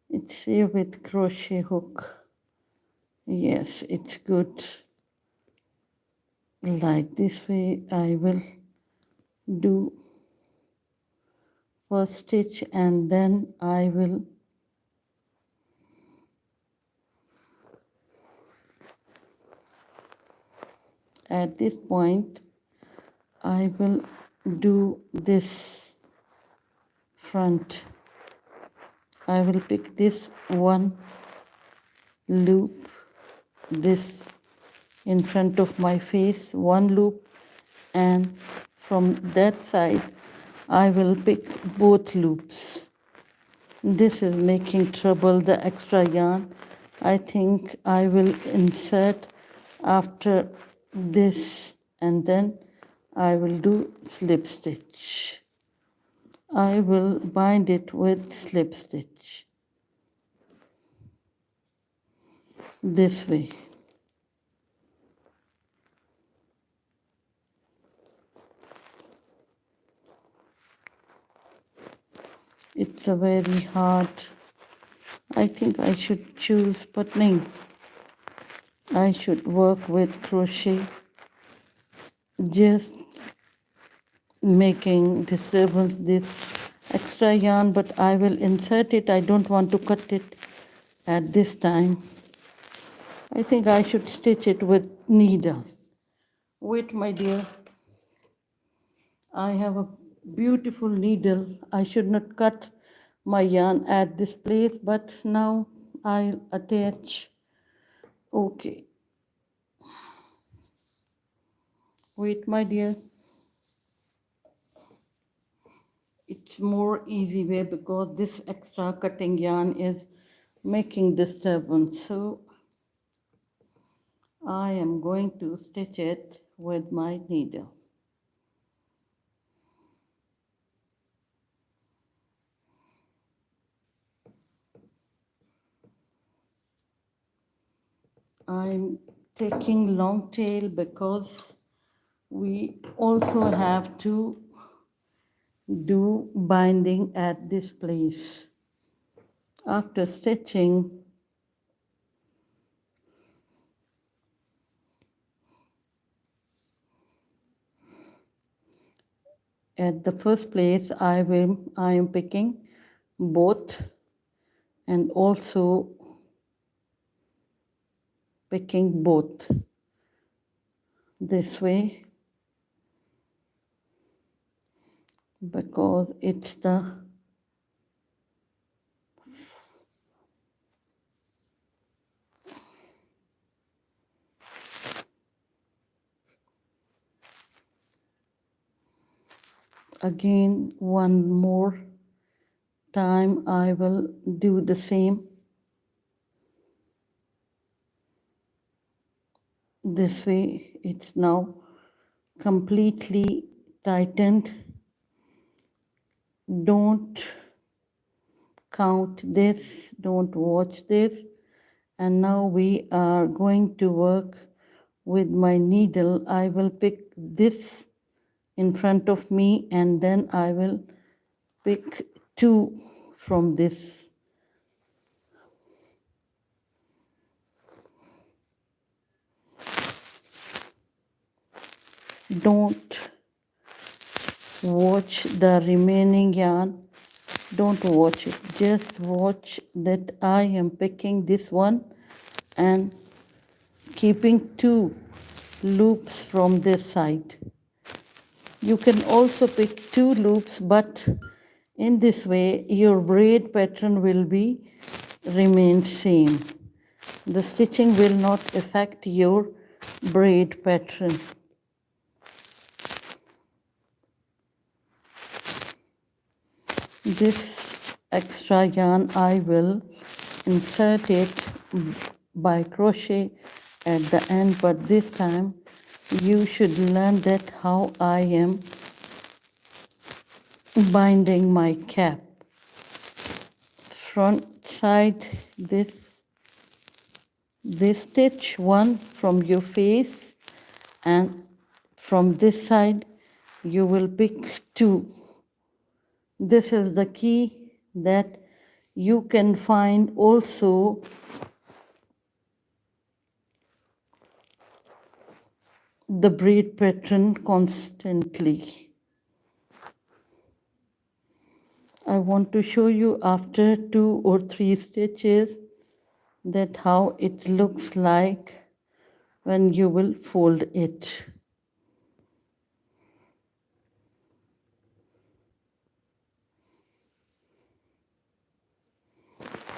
It's safe with crochet hook. Yes, it's good. Like this way I will do first stitch and then I will at this point I will do this front. I will pick this one loop, this in front of my face, one loop, and from that side I will pick both loops. This is making trouble, the extra yarn. I think I will insert after this and then I will do slip stitch. I will bind it with slip stitch this way. It's a very hard, I think I should choose buttoning. I should work with crochet, just making disturbance this extra yarn, but I will insert it. I don't want to cut it at this time. I think I should stitch it with needle. Wait, my dear. I have a beautiful needle. I should not cut my yarn at this place, but now I'll attach. Okay. Wait, my dear. it's more easy way because this extra cutting yarn is making disturbance. So I am going to stitch it with my needle. I'm taking long tail because we also have to do binding at this place. After stitching, at the first place I am picking both and also picking both this way because it's the again one more time I will do the same this way. It's now completely tightened. Don't count this, don't watch this. And now we are going to work with my needle. I will pick this in front of me and then I will pick two from this. Don't watch the remaining yarn. Don't watch it. Just watch that I am picking this one and keeping two loops from this side. You can also pick two loops, but in this way your braid pattern will be remain same. The stitching will not affect your braid pattern. This extra yarn I will insert it by crochet at the end, but this time you should learn that how I am binding my cap. Front side, this stitch one from your face, and from this side you will pick two. This is the key that you can find also the braid pattern constantly. I want to show you after 2 or 3 stitches that how it looks like when you will fold it.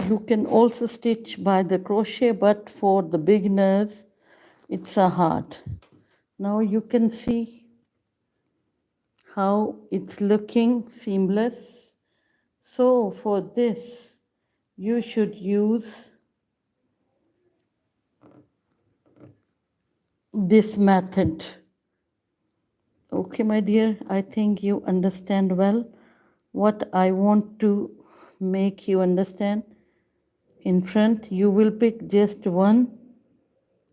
You can also stitch by the crochet, but for the beginners it's a hard. Now you can see how it's looking seamless. So for this you should use this method. Okay, my dear, I think you understand well what I want to make you understand. In front you will pick just one,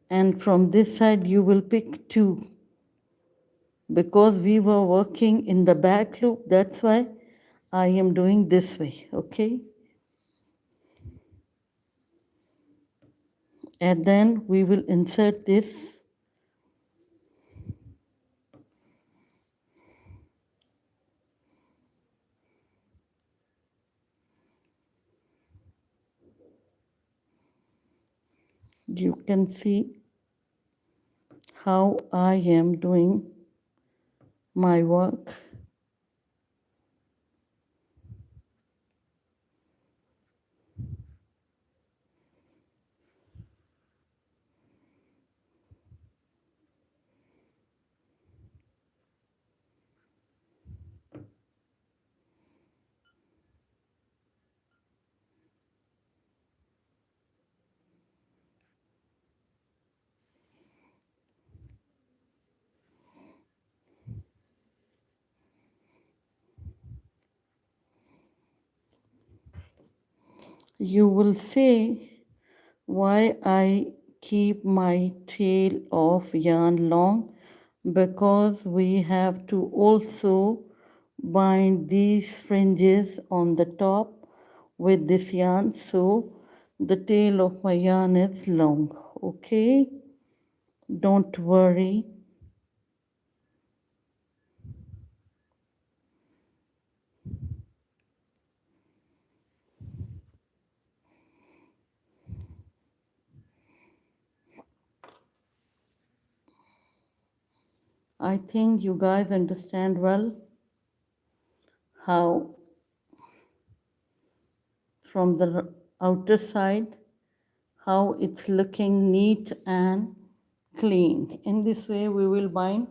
and from this side you will pick two. Because we were working in the back loop, that's why I am doing this way, okay? And then we will insert this. You can see how I am doing my work. You will say why I keep my tail of yarn long, because we have to also bind these fringes on the top with this yarn, so the tail of my yarn is long. Okay, don't worry. I think you guys understand well how from the outer side how it's looking neat and clean. In this way we will bind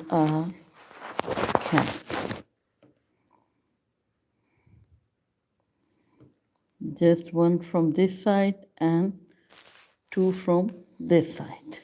our cap. Just one from this side and two from this side.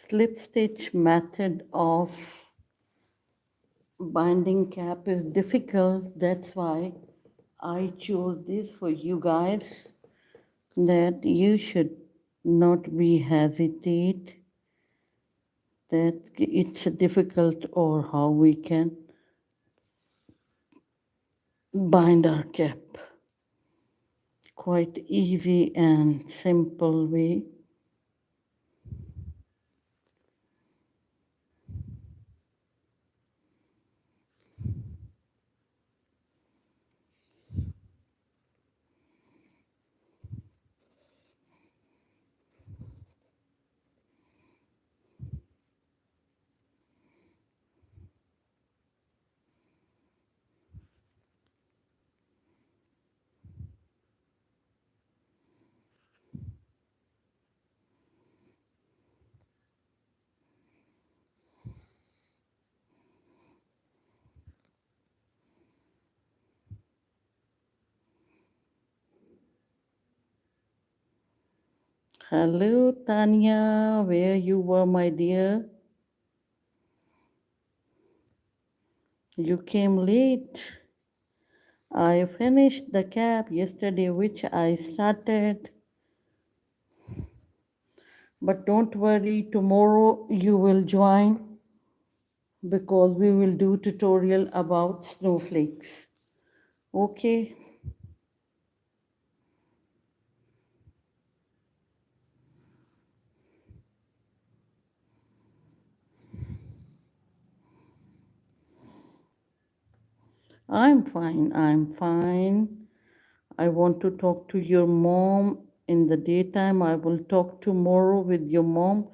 Slip stitch method of binding cap is difficult. That's why I chose this for you guys, that you should not be hesitate that it's difficult or how we can bind our cap. Quite easy and simple way. Hello, Tanya, where you were, my dear? You came late. I finished the cap yesterday, which I started. But don't worry, tomorrow you will join because we will do tutorial about snowflakes. Okay. I'm fine. I'm fine. I want to talk to your mom in the daytime. I will talk tomorrow with your mom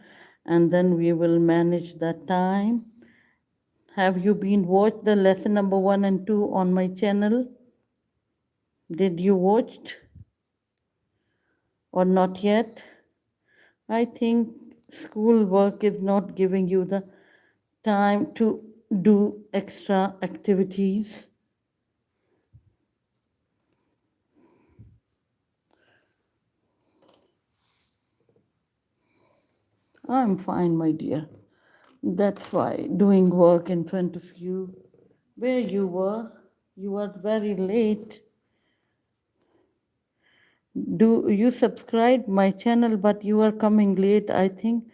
and then we will manage that time. Have you been watched the lesson number 1 and 2 on my channel? Did you watched or not yet? I think school work is not giving you the time to do extra activities. I'm fine, my dear. That's why doing work in front of you. Where you were very late. Do you subscribe my channel, but you are coming late? I think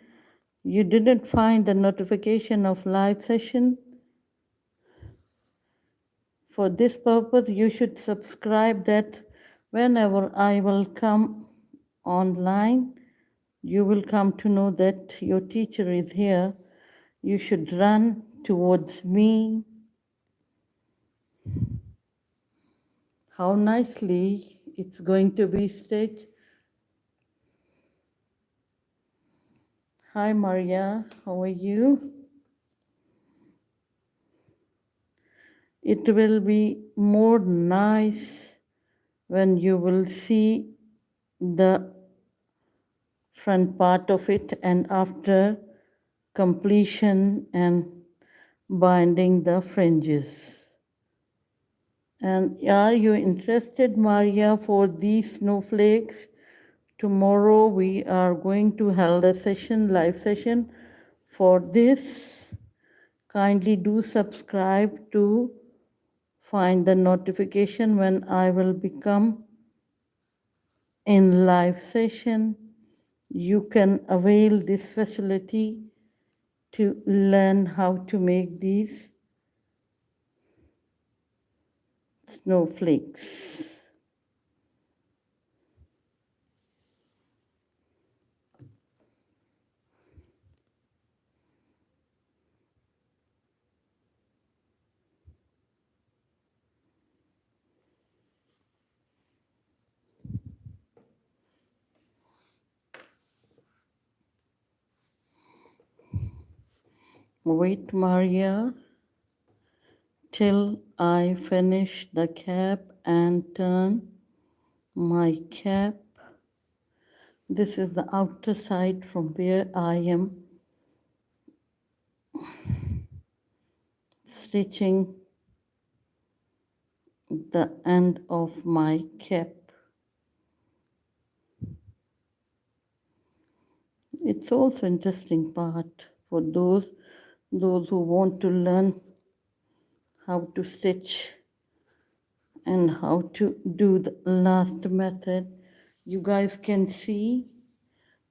you didn't find the notification of live session. For this purpose, you should subscribe that whenever I will come online, you will come to know that your teacher is here. You should run towards me. How nicely it's going to be stitched. Hi, Maria. How are you? It will be more nice when you will see the front part of it and after completion and binding the fringes. And are you interested, Maria, for these snowflakes? Tomorrow we are going to hold a session, live session for this. Kindly do subscribe to find the notification when I will become in live session. You can avail this facility to learn how to make these snowflakes. Wait, Maria, till I finish the cap and turn my cap. This is the outer side from where I am stitching the end of my cap. It's also interesting part for those who want to learn how to stitch and how to do the last method. You guys can see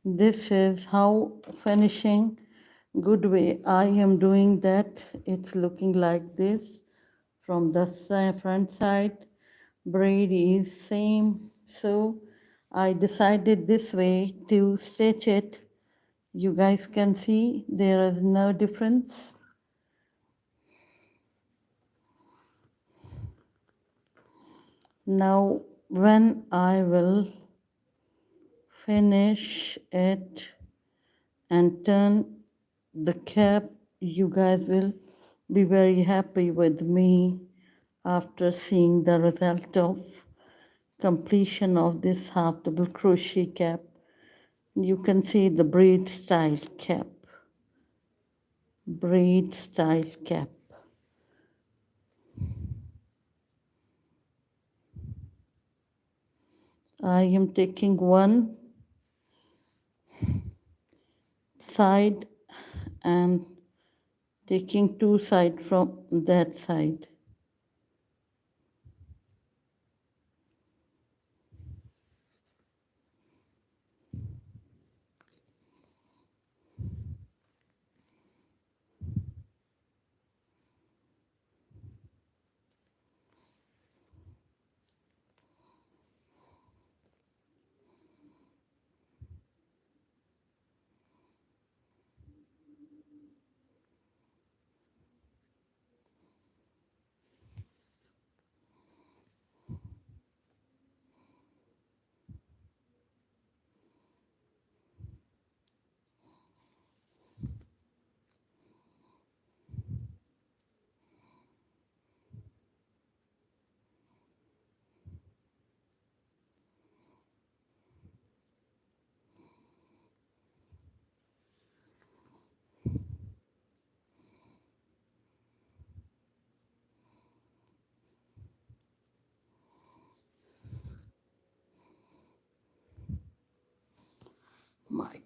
this is how finishing good way I am doing that. It's looking like this from the front side. Braid is same, so I decided this way to stitch it. You guys can see there is no difference. Now when I will finish it and turn the cap, you guys will be very happy with me after seeing the result of completion of this half double crochet cap. You can see the braid style cap. Braid style cap. I am taking one side and taking two side from that side.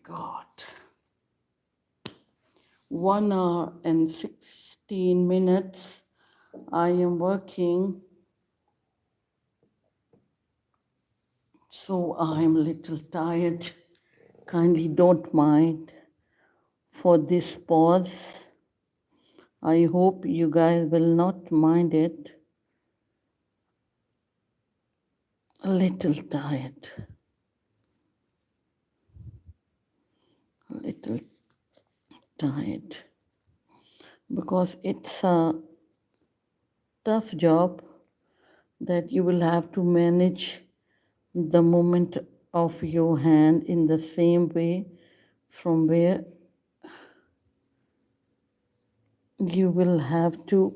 God. 1 hour and 16 minutes. I am working, so I'm a little tired. Kindly don't mind for this pause. I hope you guys will not mind it. A little tired. A little tired. Because it's a tough job that you will have to manage the movement of your hand in the same way from where you will have to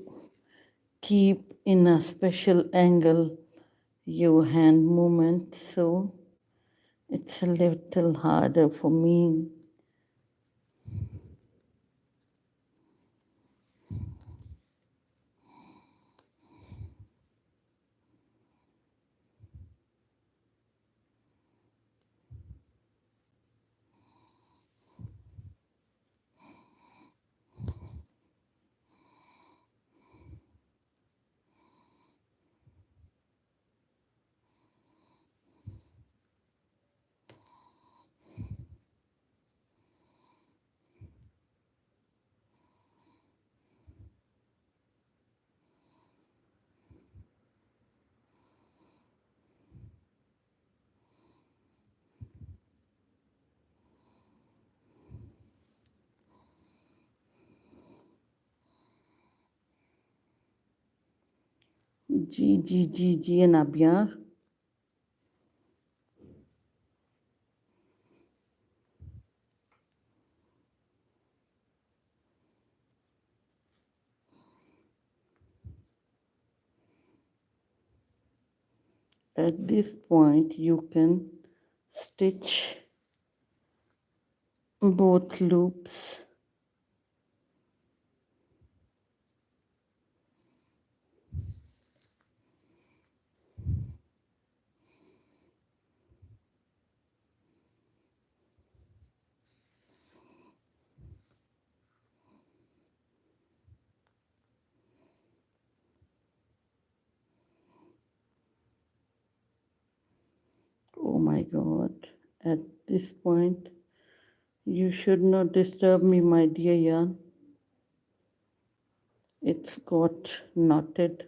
keep in a special angle your hand movement, so it's a little harder for me. G and Abhyar. At this point, you can stitch both loops. Oh my God. At this point, you should not disturb me, my dear yarn. It's got knotted.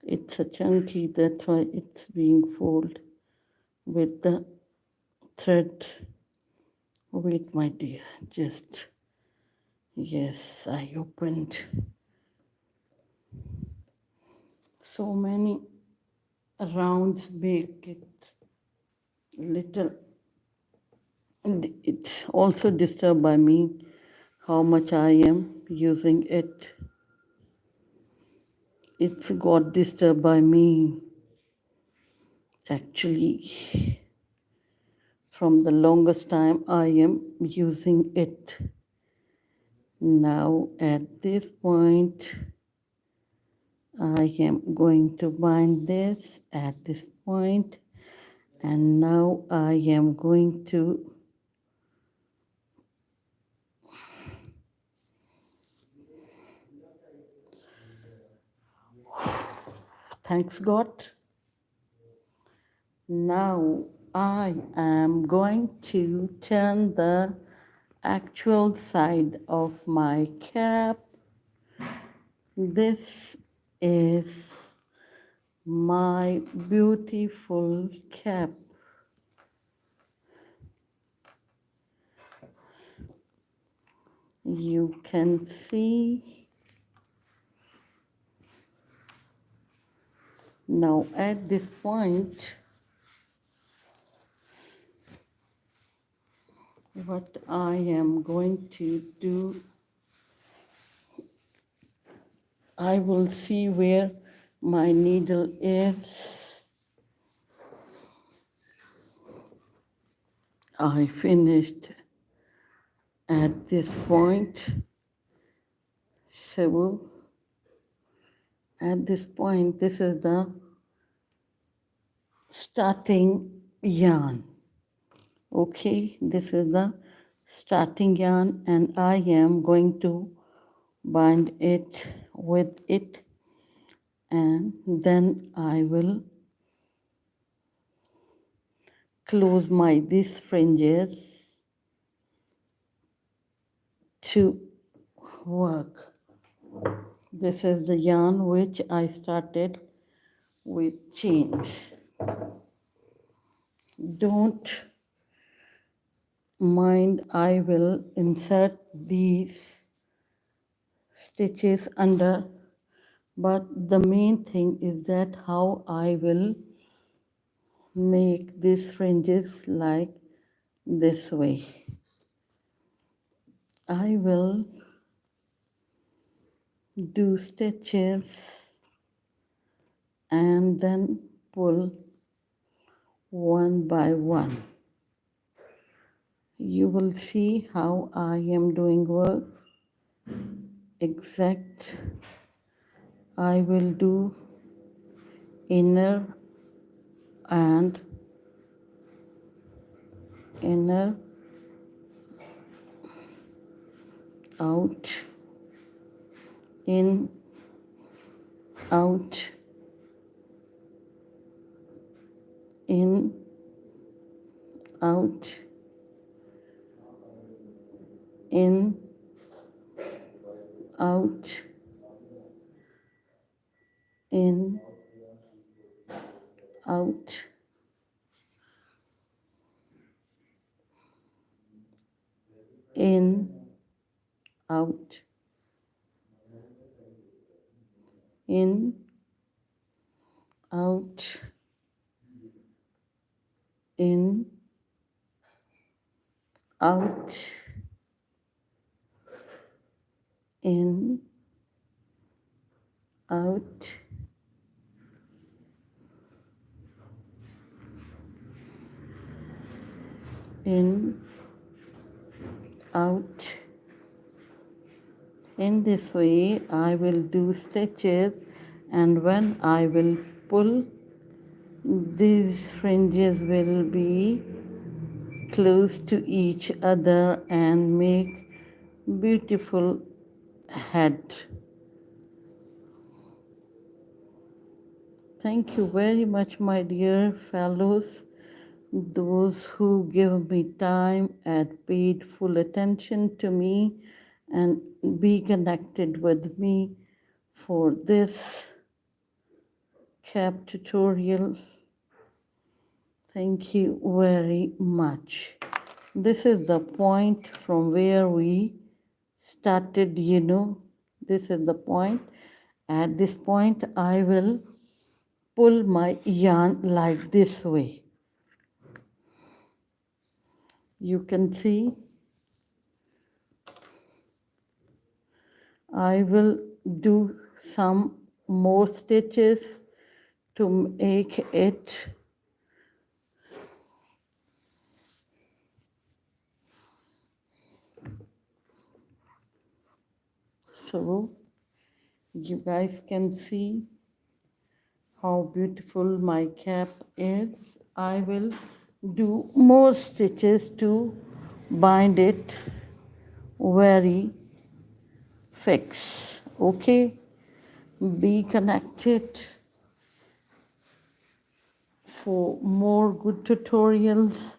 It's a chunky, that's why it's being folded with the thread. Wait, my dear, just, yes, I opened so many rounds, make it little, and it's also disturbed by me how much I am using it. It's got disturbed by me actually from the longest time I am using it. Now at this point, I am going to bind this at this point, and now I am going to thanks God. Now I am going to turn the actual side of my cap. This is my beautiful cap. You can see now at this point what I am going to do, I will see where my needle is. I finished at this point. So at this point, this is the starting yarn. Okay, this is the starting yarn, and I am going to bind it with it, and then I will close my these fringes to work. This is the yarn which I started with chains. Don't mind, I will insert these stitches under, but the main thing is that how I will make these fringes like this way. I will do stitches and then pull one by one. You will see how I am doing work. Exact. I will do inner and inner, out, in, out, in, out, in, out, in, out, in, out, in, out, in, out, in, out, in, out. In this way, I will do stitches, and when I will pull, these fringes will be close to each other and make beautiful head. Thank you very much, my dear fellows, those who give me time and paid full attention to me and be connected with me for this cap tutorial. Thank you very much. This is the point from where we started, this is the point. At this point, I will pull my yarn like this way. You can see I will do some more stitches to make it so you guys can see how beautiful my cap is. I will do more stitches to bind it very fix. Okay, be connected for more good tutorials.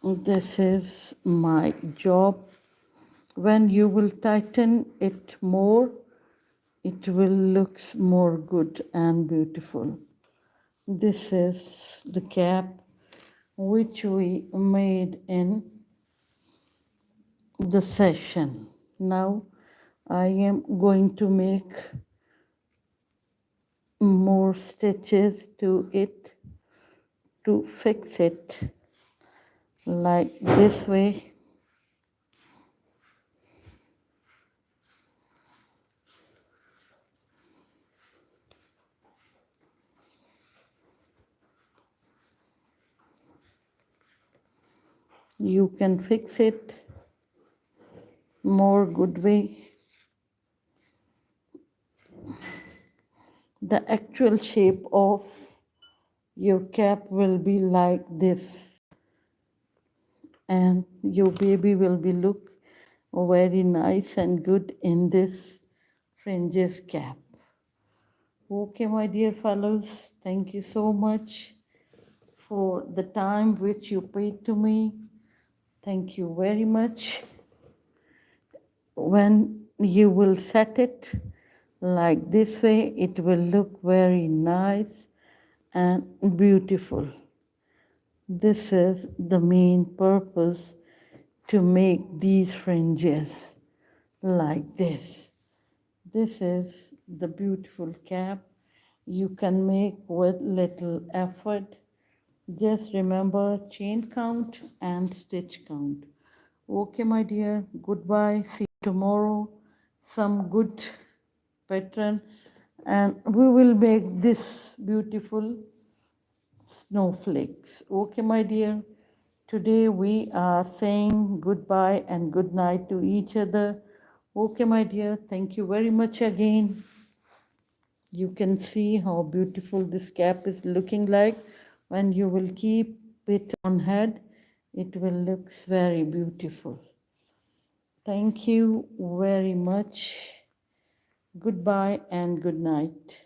This is my job. When you will tighten it more, it will look more good and beautiful. This is the cap which we made in the session. Now I am going to make more stitches to it to fix it like this way. You can fix it more good way. The actual shape of your cap will be like this, and your baby will be look very nice and good in this fringes cap. Okay, my dear fellows, thank you so much for the time which you paid to me. Thank you very much. When you will set it like this way, it will look very nice and beautiful. This is the main purpose, to make these fringes like this. This is the beautiful cap you can make with little effort. Just remember chain count and stitch count. Okay, my dear, goodbye. See you tomorrow. Some good pattern, and we will make this beautiful snowflakes. Okay, my dear. Today we are saying goodbye and good night to each other. Okay, my dear. Thank you very much again. You can see how beautiful this cap is looking like. When you will keep it on head, it will look very beautiful. Thank you very much. Goodbye and good night.